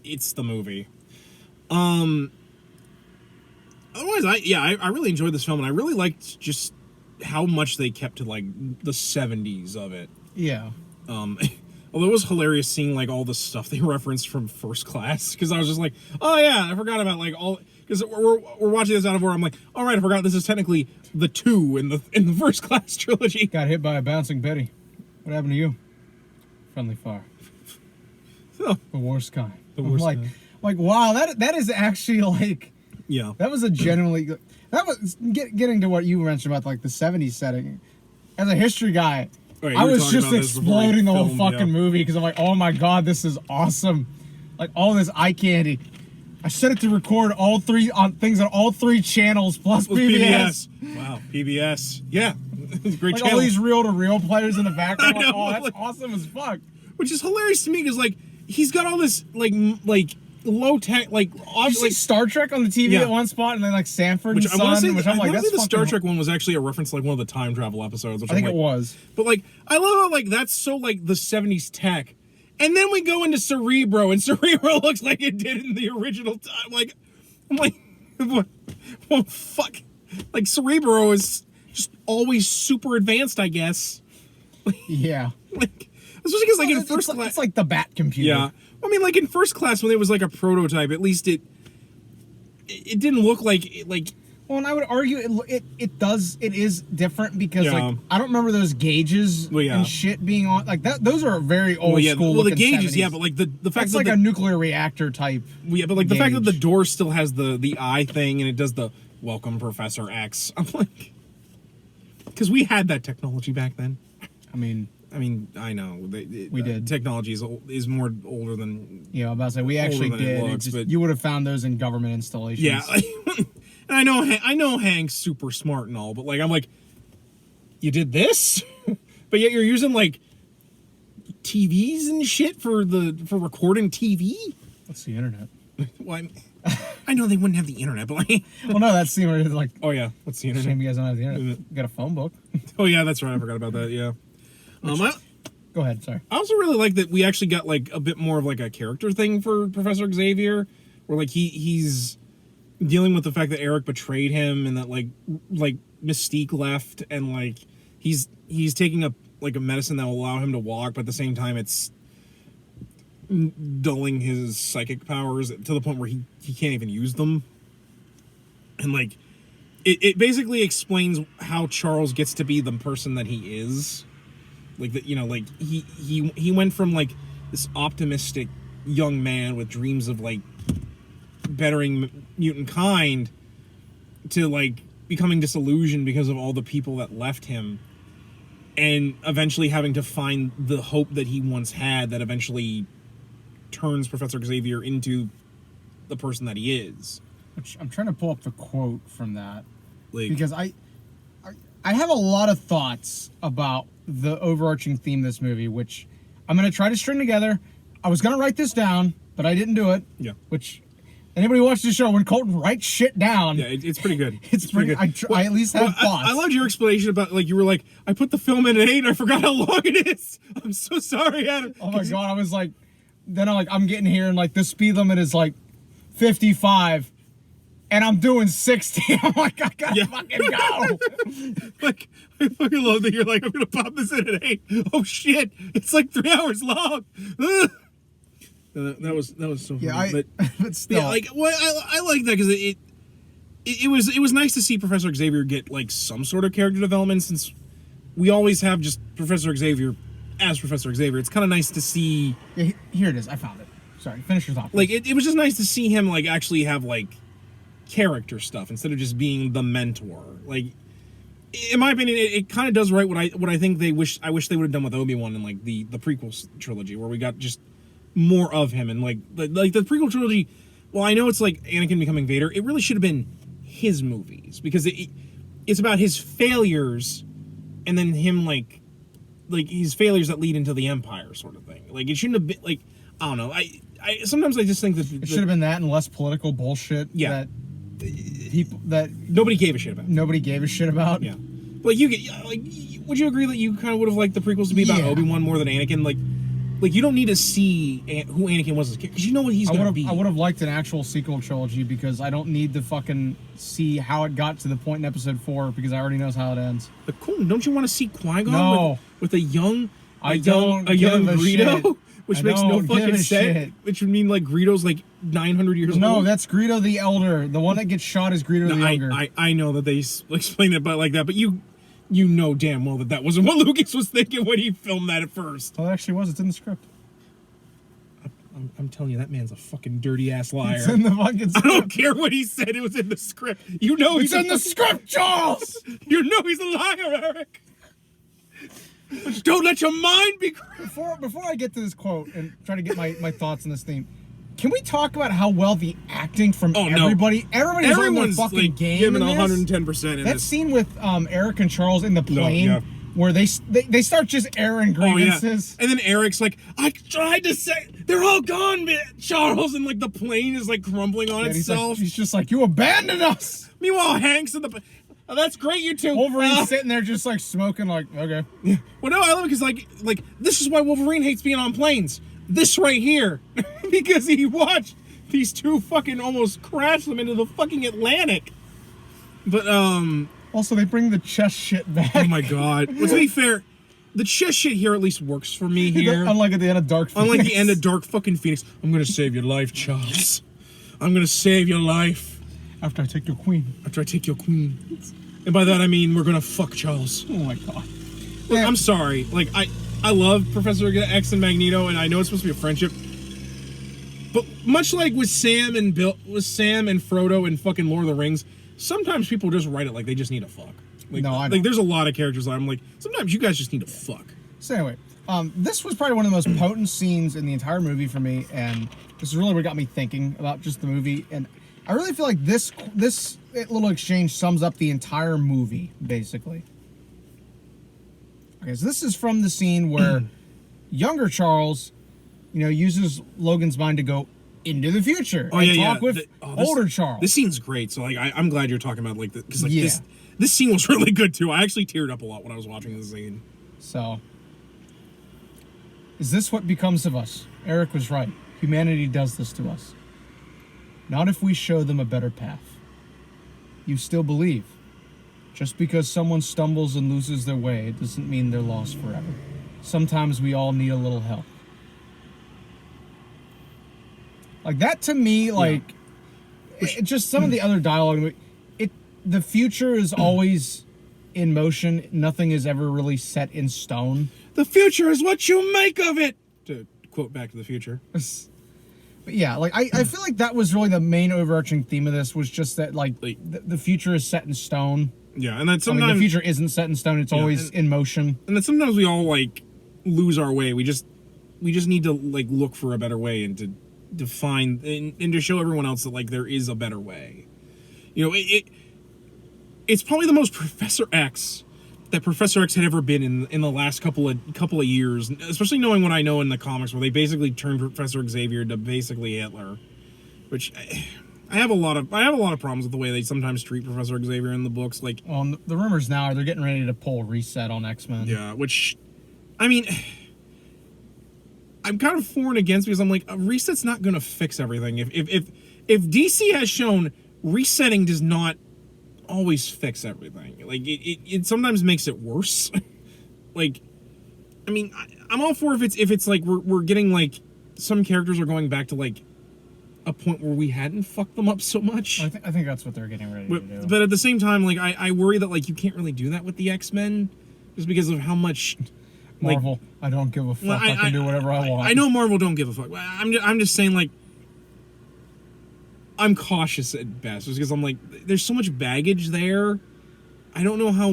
it's the movie. Otherwise I really enjoyed this film and I really liked just how much they kept to like the 70s of it. Yeah. Although it was hilarious seeing like all the stuff they referenced from First Class, because I was just like, oh yeah, I forgot about like all, because we're watching this out of order. I'm like, all right, I forgot this is technically the 2 in the First Class trilogy. Got hit by a bouncing Betty. What happened to you? Friendly fire. Oh. The worst kind. The worst kind. Like wow, that is actually like. Yeah. That was a that was getting to what you mentioned about like the 70s setting. As a history guy, Right, you I were was talking just about this before we exploding the whole filmed, fucking yeah. movie because I'm like, oh my god, this is awesome. Like all this eye candy. I set it to record all three on things on all three channels plus With PBS. Wow, PBS. Yeah. Great Like channel. all these reel-to-reel players in the background. I Like, know, oh, that's like- awesome as fuck. Which is hilarious to me because, like, he's got all this, like low tech, like, Did you odd, see like, Star Trek on the TV Yeah. at one spot, and then like Sanford which and I want to Son, say, which I'm like, I wanna that's say the fucking... Star Trek one was actually a reference to, like, one of the time travel episodes. Which I think I'm it like, was. But, like, I love how, like, that's so, like, the 70s tech. And then we go into Cerebro, and Cerebro looks like it did in the original time. Like, I'm like, what? Well, fuck. Like, Cerebro is just always super advanced, I guess. Yeah. Like, especially because, like, in It's first like- class. it's like the Bat computer. Yeah. I mean, like, in first class, when it was, like, a prototype, at least it didn't look like, Well, and I would argue it is different because Yeah. like I don't remember those gauges Well, yeah. and shit being on like that. Those are very old well, yeah, school. well, the looking gauges, 70s. yeah, but, like, the fact It's that like the, a nuclear reactor type. yeah, but, like, the fact that the gauge. door still has the eye thing and it does the welcome Professor X. I'm like, because we had that technology back then. I mean, I know We did. Technology is more older than you know, I'm about to say we actually than it did. looks, but- You would have found those in government installations. yeah. And I know Hank's super smart and all, but like I'm like, you did this, but yet you're using like TVs and shit for recording TV. What's the internet? Well, I know they wouldn't have the internet, but like, Well, no, that's the internet. Like, oh yeah, what's the internet? shame you guys don't have the internet. You got a phone book. Oh yeah, that's right. I forgot about that. Yeah. Go ahead. Sorry. I also really like that we actually got like a bit more of like a character thing for Professor Xavier, where like he's dealing with the fact that Eric betrayed him and that like Mystique left and like he's taking a medicine that will allow him to walk, but at the same time it's dulling his psychic powers to the point where he can't even use them. And like it basically explains how Charles gets to be the person that he is. Like that, you know, like he went from like this optimistic young man with dreams of like bettering mutant kind to like becoming disillusioned because of all the people that left him, and eventually having to find the hope that he once had that eventually turns Professor Xavier into the person that he is. Which I'm trying to pull up the quote from that Like, because I have a lot of thoughts about the overarching theme of this movie, which I'm going to try to string together. I was going to write this down, but I didn't do it. yeah. Which, anybody who watches the show, when Colton writes shit down, Yeah, it's pretty good. it's pretty good. I at least have thoughts. I loved your explanation about, like, you were like, I put the film in at 8 and I forgot how long it is. I'm so sorry, Adam. Oh my god, I was like, then I'm getting here and like the speed limit is like 55 and I'm doing 60. I'm like, I gotta fucking go. Like, I fucking love that you're like, I'm gonna pop this in at 8. Oh shit, it's like 3 hours long. Ugh. That was so funny. Yeah, but still. yeah, like, well, I like that because it was nice to see Professor Xavier get like some sort of character development, since we always have just Professor Xavier as Professor Xavier. It's kind of nice to see. Yeah, here it is. I found it. Sorry, finish your thought. Like, it was just nice to see him like actually have like character stuff instead of just being the mentor. Like, in my opinion, it kind of does right what I think I wish they would have done with Obi-Wan in like the prequel trilogy, where we got just more of him. And like the prequel trilogy, well, I know it's like Anakin becoming Vader, it really should have been his movies, because it's about his failures and then him like his failures that lead into the Empire sort of thing. Like, it shouldn't have been like, I don't know, I sometimes I just think that it should have been that and less political bullshit. Yeah. That people that nobody gave a shit about. nobody gave a shit about. Yeah. Like, would you agree that you kind of would have liked the prequels to be about Yeah. Obi-Wan more than Anakin? Like you don't need to see who Anakin was as a kid, because you know what he's going to be. I would have liked an actual sequel trilogy, because I don't need to fucking see how it got to the point in episode 4, because I already knows how it ends. But cool, don't you want to see Qui-Gon No. with a young don't young give a Greedo, shit. which I makes no don't give fucking a sense. shit. Which would mean like Greedo's like 900 years No, old. that's Greedo the Elder. The one that gets shot is Greedo the Younger. I know that they explain it like that, but you know damn well that wasn't what Lucas was thinking when he filmed that at first. Well, it actually was. It's in the script. I'm telling you, that man's a fucking dirty ass liar. It's in the fucking I script. don't care what he said. It was in the script. You know It's in the script, Charles! You know he's a liar, Eric. Don't let your mind be crazy. Before I get to this quote and try to get my thoughts on this theme, can we talk about how well the acting from everybody? Everybody's on their fucking like, game. giving in this. 110% in That this. scene with Eric and Charles in the plane, where they start just airing grievances. And then Eric's like, I tried to say they're all gone, Charles, and like the plane is like crumbling on itself. He's just like, you abandoned us. Meanwhile, Hank's in the. Oh, that's great, you two. Wolverine's sitting there just like smoking, like, okay. Well, no, I love it because like this is why Wolverine hates being on planes. This right here, because he watched these two fucking almost crash them into the fucking Atlantic. But also they bring the chest shit back. Oh my god. Well, to be fair, the chest shit here at least works for me here. Unlike at the end of Dark Phoenix. Unlike the end of Dark fucking Phoenix. I'm gonna save your life, Charles. I'm gonna save your life. After I take your queen. After I take your queen. And by that I mean we're gonna fuck Charles. Oh my god. Look, I'm sorry. Like I love Professor X and Magneto, and I know it's supposed to be a friendship. But much like with Sam and Frodo in fucking Lord of the Rings, sometimes people just write it like they just need to fuck. Like, no, I like there's a lot of characters that I'm like, sometimes you guys just need to fuck. So anyway, this was probably one of the most potent scenes in the entire movie for me, and this is really what got me thinking about just the movie. And I really feel like this little exchange sums up the entire movie, basically. Okay, so this is from the scene where younger Charles, uses Logan's mind to go into the future and talk with older Charles. This scene's great. So like, I'm glad you're talking about like because like this scene was really good too. I actually teared up a lot when I was watching this scene. So, is this what becomes of us? Eric was right. Humanity does this to us. Not if we show them a better path. You still believe. Just because someone stumbles and loses their way, it doesn't mean they're lost forever. Sometimes we all need a little help. Like that to me, like just some of the other dialogue. The future is always in motion. Nothing is ever really set in stone. The future is what you make of it. To quote Back to the Future. But yeah, like I feel like that was really the main overarching theme of this was just that like the future is set in stone. Yeah, and then sometimes the future isn't set in stone. It's always in motion. And then sometimes we all like lose our way. We just need to like look for a better way and to define and to show everyone else that like there is a better way. It's probably the most Professor X that Professor X had ever been in the last couple of years, especially knowing what I know in the comics, where they basically turned Professor Xavier to basically Hitler, which I have a lot of problems with the way they sometimes treat Professor Xavier in the books. Like, well, the rumors now are they're getting ready to pull Reset on X-Men. Yeah, which, I mean, I'm kind of for and against because I'm like, a Reset's not going to fix everything. If DC has shown resetting does not always fix everything. Like it sometimes makes it worse. Like, I mean, I'm all for if it's like we're getting like some characters are going back to like a point where we hadn't fucked them up so much. I think that's what they're getting ready to do. But at the same time, like I worry that like you can't really do that with the X-Men just because of how much Marvel. I don't give a fuck. Well, I can do whatever I want. I know Marvel don't give a fuck. I'm just saying like. I'm cautious at best, just because I'm like, there's so much baggage there. I don't know how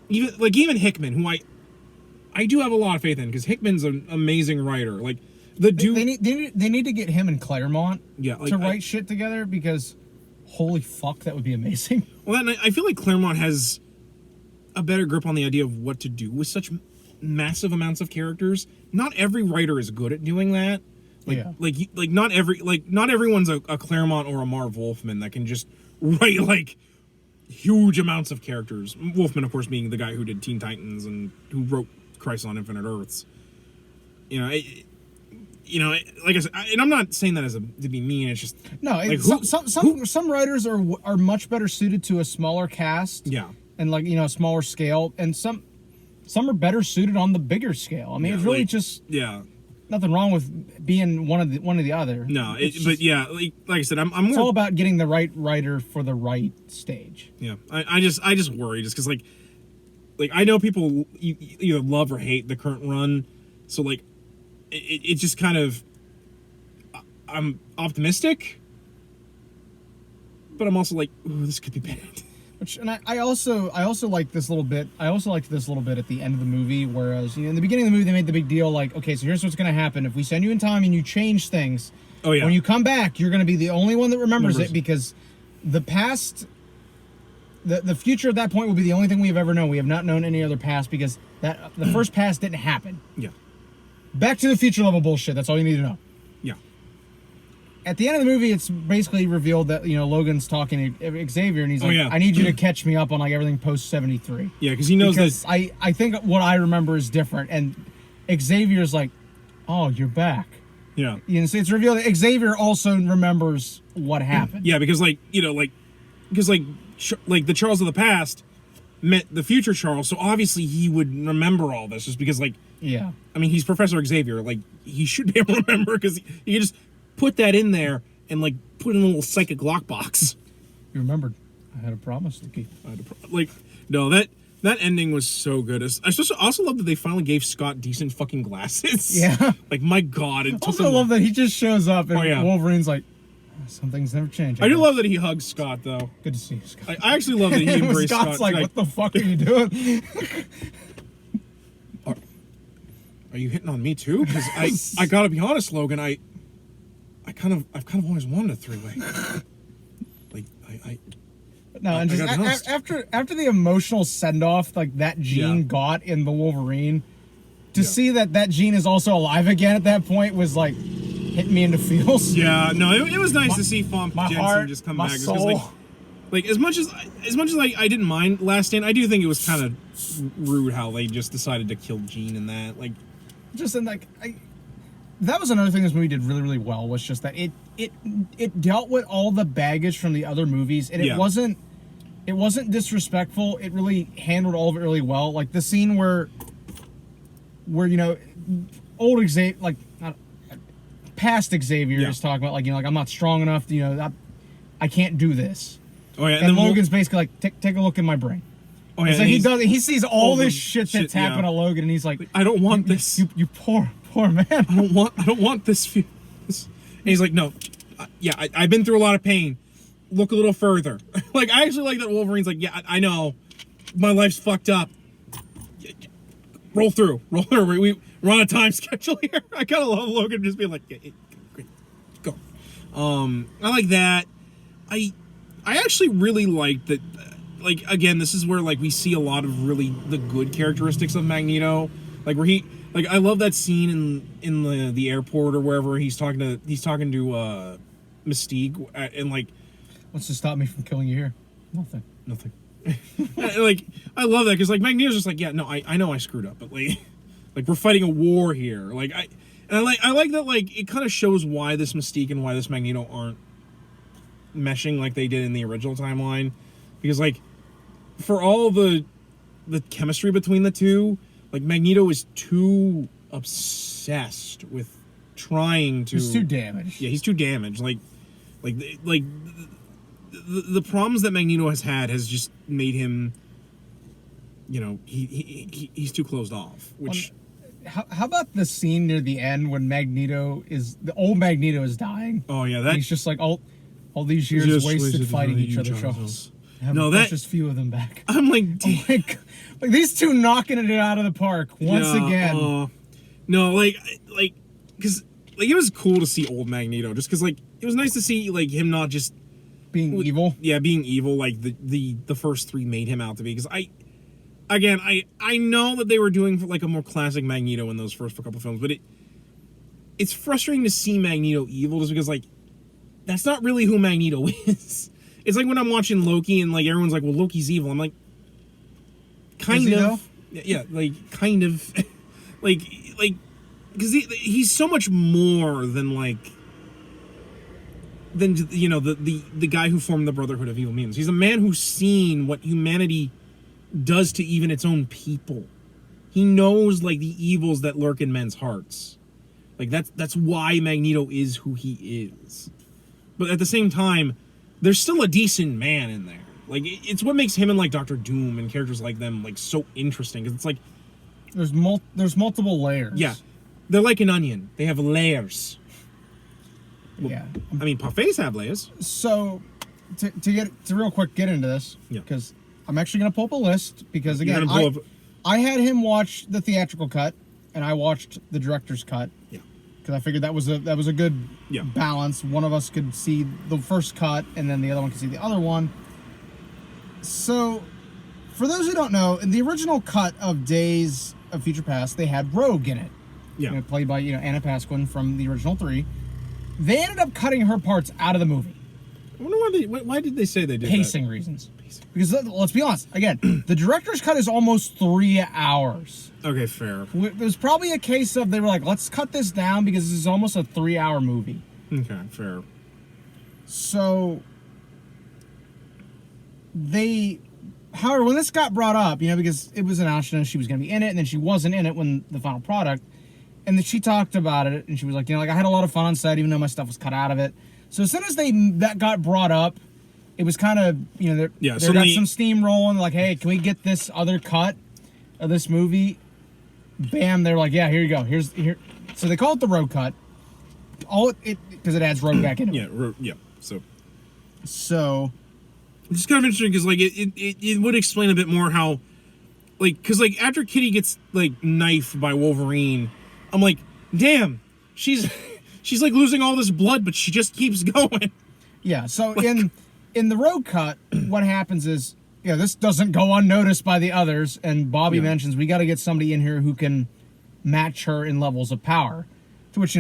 even Hickman, who I do have a lot of faith in, because Hickman's an amazing writer. Like the dude, they need to get him and Claremont to write shit together, because holy fuck, that would be amazing. Well, I feel like Claremont has a better grip on the idea of what to do with such massive amounts of characters. Not every writer is good at doing that. Not everyone's a Claremont or a Marv Wolfman that can just write like huge amounts of characters. Wolfman, of course, being the guy who did Teen Titans and who wrote Crisis on Infinite Earths. Like I said, and I'm not saying that to be mean. It's just some writers are much better suited to a smaller cast. Yeah, and a smaller scale, and some are better suited on the bigger scale. I mean, it's really nothing wrong with being one of the other. No, like I said, I'm more. It's all about getting the right writer for the right stage. Yeah, I just worry just because like I know people either love or hate the current run, so like it just kind of I'm optimistic, but I'm also like, ooh, this could be bad. And I also like this little bit. I also liked this little bit at the end of the movie, whereas in the beginning of the movie they made the big deal like, okay, so here's what's going to happen if we send you in time and you change things. Oh yeah. When you come back, you're going to be the only one that remembers it because the past, the future at that point will be the only thing we have ever known. We have not known any other past because the first past didn't happen. Yeah. Back to the Future level bullshit. That's all you need to know. Yeah. At the end of the movie, it's basically revealed that Logan's talking to Xavier, and he's like, yeah. "I need you to catch me up on like everything post 73." Yeah, because he knows that. I think what I remember is different, and Xavier's like, "Oh, you're back." Yeah. So it's revealed that Xavier also remembers what happened. Yeah, because the Charles of the past met the future Charles, so obviously he would remember all this, just because yeah. I mean, he's Professor Xavier, he should be able to remember because he can just put that in there and put in a little psychic lockbox. You remembered. I had a promise to keep. No, that ending was so good. I also love that they finally gave Scott decent fucking glasses. Yeah. My God. I also love that he just shows up and Wolverine's like, some things never change. I do love that he hugs Scott, though. Good to see you, Scott. I actually love that he embraced Scott. Scott's like, what the fuck are you doing? Are you hitting on me too? Because I gotta be honest, Logan. I've kind of always wanted a three-way. No, and just after the emotional send-off that Jean got in the Wolverine, to see that Jean is also alive again at that point was hitting me into feels. Yeah, no, it was nice to see Famke Janssen just come back. Soul. As much as I didn't mind Last Stand, I do think it was kind of rude how they just decided to kill Jean in that. That was another thing this movie did really, really well, was just that it dealt with all the baggage from the other movies, and it wasn't disrespectful. It really handled all of it really well. Like the scene where old Xavier, past Xavier is talking about I'm not strong enough, I can't do this. Oh yeah, and Logan's basically take a look in my brain. Oh yeah, so he sees all this shit that's happened to Logan, and he's like, I don't want this. You poor man. I don't want this. And he's like, no, I've been through a lot of pain. Look a little further. I actually like that Wolverine's like, yeah, I know, my life's fucked up. Roll through. We're on a time schedule here. I kind of love Logan just being like, yeah, great, go. I like that. I actually really liked that. Again, this is where we see a lot of really the good characteristics of Magneto. Where he I love that scene in the airport or wherever he's talking to Mystique and what's to stop me from killing you here? Nothing. I love that because Magneto's just yeah, no, I know I screwed up, but we're fighting a war here. I like that it kind of shows why this Mystique and why this Magneto aren't meshing like they did in the original timeline, because for all the chemistry between the two, Magneto is too obsessed with trying to. He's too damaged. Yeah, he's too damaged. The problems that Magneto has had has just made him, he's too closed off. Which, how about the scene near the end when the old Magneto is dying? Oh yeah, he's just all these years wasted fighting each other. Just few of them back. I'm these two knocking it out of the park once again. No, because it was cool to see old Magneto, just because it was nice to see him not just being evil. Yeah, being evil the first three made him out to be. Because I know that they were doing a more classic Magneto in those first couple films, but it's frustrating to see Magneto evil just because that's not really who Magneto is. It's when I'm watching Loki and everyone's well, Loki's evil. I'm kind of. Yeah, kind of. Because he's so much more than the guy who formed the Brotherhood of Evil Mutants. He's a man who's seen what humanity does to even its own people. He knows the evils that lurk in men's hearts. That's why Magneto is who he is. But at the same time, there's still a decent man in there. It's what makes him and Doctor Doom and characters like them so interesting, because it's there's multiple layers. Yeah, they're like an onion. They have layers. Yeah, I mean, parfaits have layers. So, to real quick get into this, Yeah. because I'm actually gonna pull up a list because You're again, gonna pull up- I had him watch the theatrical cut and I watched the director's cut. Yeah. Because I figured that was a good Yeah. balance. One of us could see the first cut and then the other one could see the other one. So, for those who don't know, in the original cut of Days of Future Past, they had Rogue in it. Yeah. Played by Anna Paquin from the original 3. They ended up cutting her parts out of the movie. I wonder why did they say they did Pacing reasons. Because let's be honest, again, the director's cut is almost 3 hours. that? Okay, fair. It was probably a case of they were like, let's cut this down because this is almost a 3-hour movie. Okay, fair. So however, when this got brought up, because it was announced she was going to be in it, and then she wasn't in it when the final product, and then she talked about it, and she was like, I had a lot of fun on set, even though my stuff was cut out of it. So as soon as that got brought up, it was kind of, they got some steam rolling, like, hey, can we get this other cut of this movie? Bam, they're like, yeah, here you go. Here. So they call it the Rogue cut. Because it adds Rogue back into it. Yeah. So it's kind of interesting because it would explain a bit more how, because after Kitty gets knifed by Wolverine, I'm like, damn, she's losing all this blood, but she just keeps going. Yeah. So in the Rogue cut, what happens is, this doesn't go unnoticed by the others, and Bobby mentions we got to get somebody in here who can match her in levels of power. To which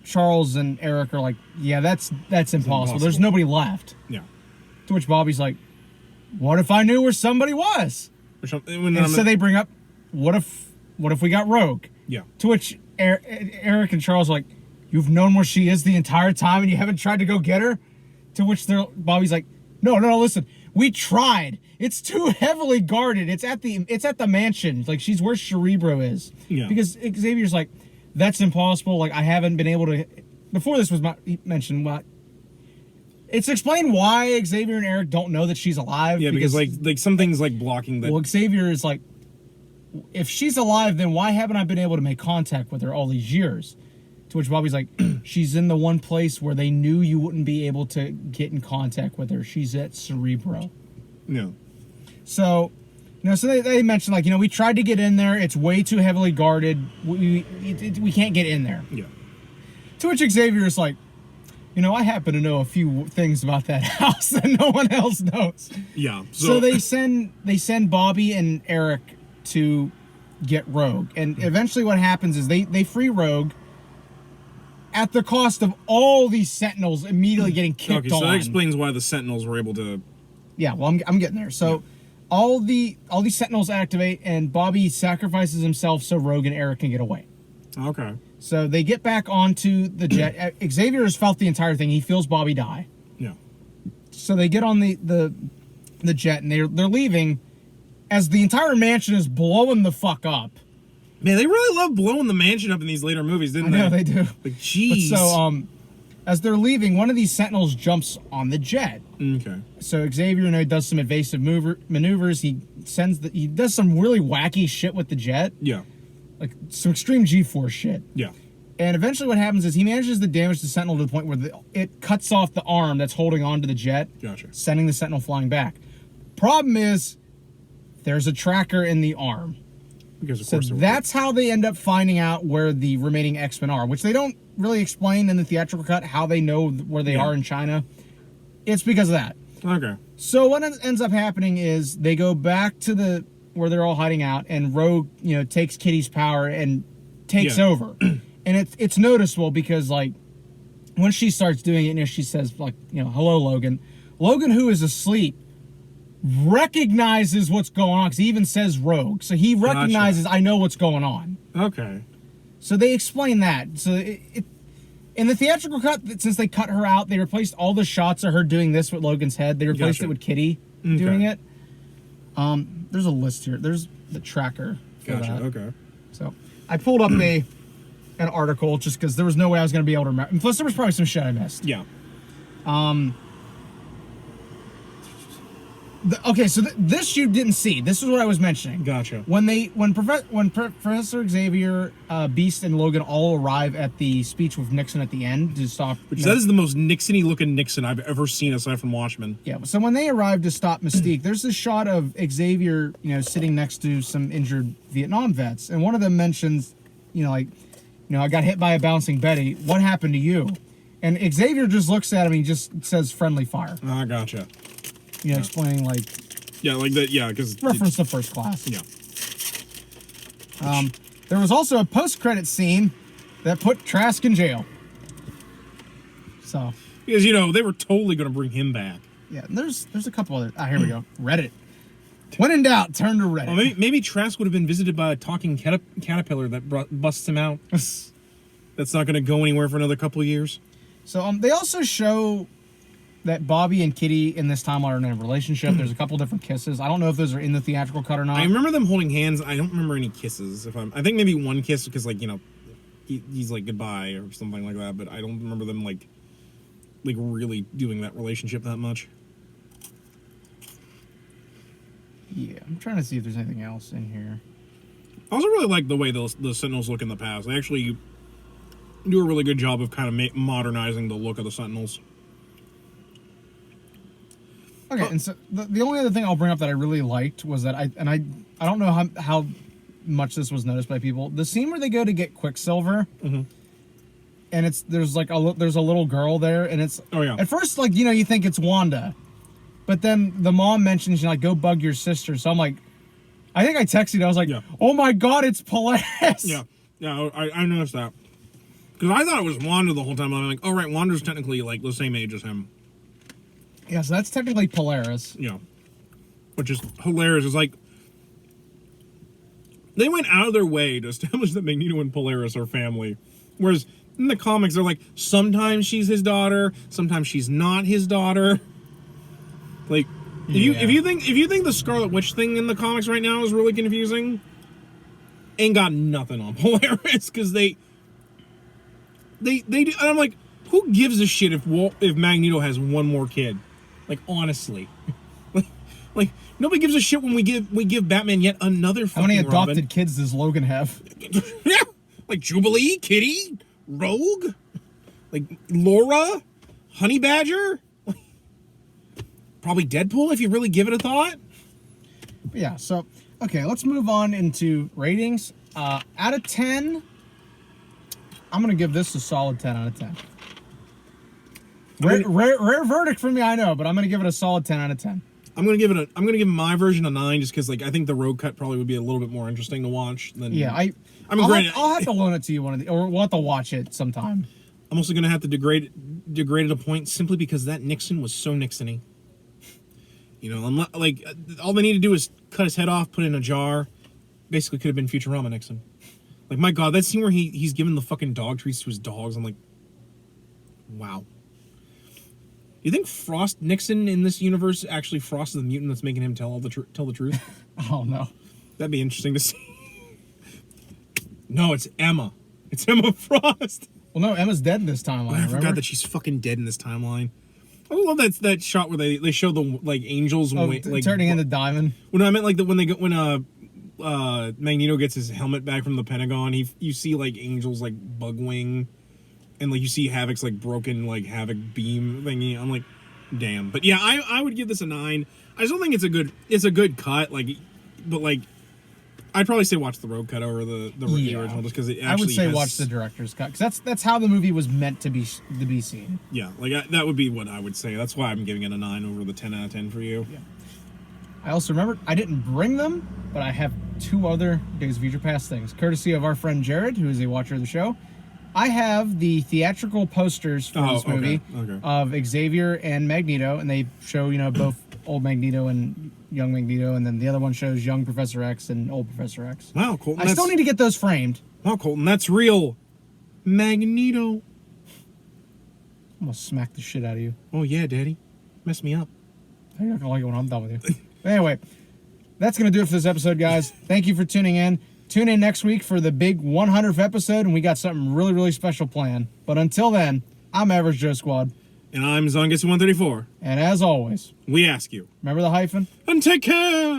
Charles and Eric are like, yeah, that's impossible. There's nobody left. Yeah. To which Bobby's like, what if I knew where somebody was? So they bring up, what if we got Rogue? Yeah. To which Eric and Charles are like, you've known where she is the entire time and you haven't tried to go get her? To which Bobby's like, no, listen, we tried. It's too heavily guarded. It's at the mansion. She's where Cerebro is. Yeah. Because Xavier's like, that's impossible. I haven't been able to. Before this was mentioned, it's explained why Xavier and Eric don't know that she's alive. Yeah, because something's blocking that. Well, Xavier is like, if she's alive, then why haven't I been able to make contact with her all these years? To which Bobby's like, she's in the one place where they knew you wouldn't be able to get in contact with her. She's at Cerebro. Yeah. So, so they mentioned we tried to get in there. It's way too heavily guarded. We can't get in there. Yeah. To which Xavier is like, I happen to know a few things about that house that no one else knows. Yeah. So they send Bobby and Eric to get Rogue, and eventually what happens is they free Rogue at the cost of all these Sentinels immediately getting kicked on. So that explains why the Sentinels were able to. Yeah, well, I'm getting there. So. Yeah. All these Sentinels activate, and Bobby sacrifices himself so Rogue and Eric can get away. Okay. So they get back onto the jet. Xavier has felt the entire thing. He feels Bobby die. Yeah. So they get on the jet, and they're leaving as the entire mansion is blowing the fuck up. Man, they really love blowing the mansion up in these later movies, didn't they? I know they do. Jeez. But so as they're leaving, one of these Sentinels jumps on the jet. Okay. So Xavier does some evasive maneuvers. He does some really wacky shit with the jet. Yeah. Some extreme G-force shit. Yeah. And eventually what happens is he manages to damage the Sentinel to the point where it cuts off the arm that's holding on to the jet. Gotcha. Sending the Sentinel flying back. Problem is, there's a tracker in the arm. Because of course that's how they end up finding out where the remaining X-Men are, which they don't really explain in the theatrical cut how they know where they are in China. It's because of that. Okay. So what ends up happening is they go back to where they're all hiding out, and Rogue, takes Kitty's power and takes over. And it's noticeable because when she starts doing it, she says hello, Logan. Logan, who is asleep, recognizes what's going on because he even says Rogue. So he recognizes, I know what's going on. Okay. So they explain that. So in the theatrical cut, since they cut her out, they replaced all the shots of her doing this with Logan's head. They replaced it with Kitty doing it. There's a list here. There's the tracker for that. Okay. So I pulled up an article just because there was no way I was going to be able to remember. And plus, there was probably some shit I missed. Yeah. Okay, so this you didn't see. This is what I was mentioning. Gotcha. When Professor Xavier, Beast, and Logan all arrive at the speech with Nixon at the end to stop. Which that is the most Nixon-y looking Nixon I've ever seen aside from Watchmen. Yeah. So when they arrive to stop Mystique, there's this shot of Xavier, sitting next to some injured Vietnam vets, and one of them mentions, I got hit by a bouncing Betty. What happened to you? And Xavier just looks at him and he just says friendly fire. Ah, gotcha. Explaining Yeah, like that. Yeah, because reference to First Class. Yeah. There was also a post-credit scene that put Trask in jail. So. Because they were totally going to bring him back. Yeah, and there's a couple other. Here we go. Reddit. When in doubt, turn to Reddit. Well, maybe Trask would have been visited by a talking caterpillar that busts him out. That's not going to go anywhere for another couple of years. So they also show that Bobby and Kitty in this timeline are in a relationship. There's a couple different kisses. I don't know if those are in the theatrical cut or not. I remember them holding hands. I don't remember any kisses. I think maybe one kiss because he's like goodbye or something like that. But I don't remember them like really doing that relationship that much. Yeah, I'm trying to see if there's anything else in here. I also really like the way the Sentinels look in the past. They actually do a really good job of kind of modernizing the look of the Sentinels. Okay, and so the only other thing I'll bring up that I really liked was that I don't know how much this was noticed by people. The scene where they go to get Quicksilver, and there's a little girl there, and it's at first you think it's Wanda, but then the mom mentions go bug your sister. So I'm like, I think I texted. I was like, oh my god, it's Polaris. Yeah, I noticed that because I thought it was Wanda the whole time. I'm like, oh right, Wanda's technically the same age as him. Yeah, so that's technically Polaris. Yeah. Which is hilarious. It's like they went out of their way to establish that Magneto and Polaris are family. Whereas in the comics, they're like, sometimes she's his daughter, sometimes she's not his daughter. Like, if you think the Scarlet Witch thing in the comics right now is really confusing, ain't got nothing on Polaris because they do. And I'm like, who gives a shit if Magneto has one more kid? Like, honestly. like nobody gives a shit when we give Batman yet another fucking How many adopted Robin. kids does Logan have? Yeah. Like Jubilee, Kitty, Rogue, like Laura, Honey Badger. Probably Deadpool if you really give it a thought. Yeah, so, okay, let's move on into ratings. Out of 10, I'm going to give this a solid 10 out of 10. Rare verdict for me, I know, but I'm going to give it a solid 10 out of 10. I'm going to give my version a 9 just because I think the road cut probably would be a little bit more interesting to watch than I'll have to loan it to you or we'll have to watch it sometime. I'm also going to have to degrade it a point simply because that Nixon was so Nixon-y. I'm not, all they need to do is cut his head off, put it in a jar. Basically could have been Futurama Nixon. Like, my God, that scene where he's giving the fucking dog treats to his dogs, I'm like, wow. You think Frost Nixon in this universe actually Frost is the mutant that's making him tell the truth? Oh, no. That'd be interesting to see. No, it's Emma. It's Emma Frost. Well, no, Emma's dead in this timeline. I forgot that she's fucking dead in this timeline. I love that shot where they show the angels turning into Diamond. When I meant when Magneto gets his helmet back from the Pentagon, you see angels bug wing, and you see Havoc's broken Havoc beam thingy. I'm like, damn. But yeah, I would give this a 9. I just don't think it's a good cut. But I'd probably say watch the road cut over the original just because it actually. I would say watch the director's cut because that's how the movie was meant to be seen. Yeah, that would be what I would say. That's why I'm giving it a 9 over the 10 out of 10 for you. Yeah. I also remembered I didn't bring them, but I have 2 other Days of Future Past things, courtesy of our friend Jared, who is a watcher of the show. I have the theatrical posters for this movie of Xavier and Magneto, and they show both old Magneto and young Magneto, and then the other one shows young Professor X and old Professor X. Wow, Colton. I still need to get those framed. Wow, Colton, that's real Magneto. I'm gonna smack the shit out of you. Oh yeah, Daddy. Mess me up. You're not gonna like it when I'm done with you. But anyway, that's gonna do it for this episode, guys. Thank you for tuning in. Tune in next week for the big 100th episode, and we got something really, really special planned. But until then, I'm Average Joe Squad. And I'm Zongus134. And as always, We ask you. remember the hyphen? And take care!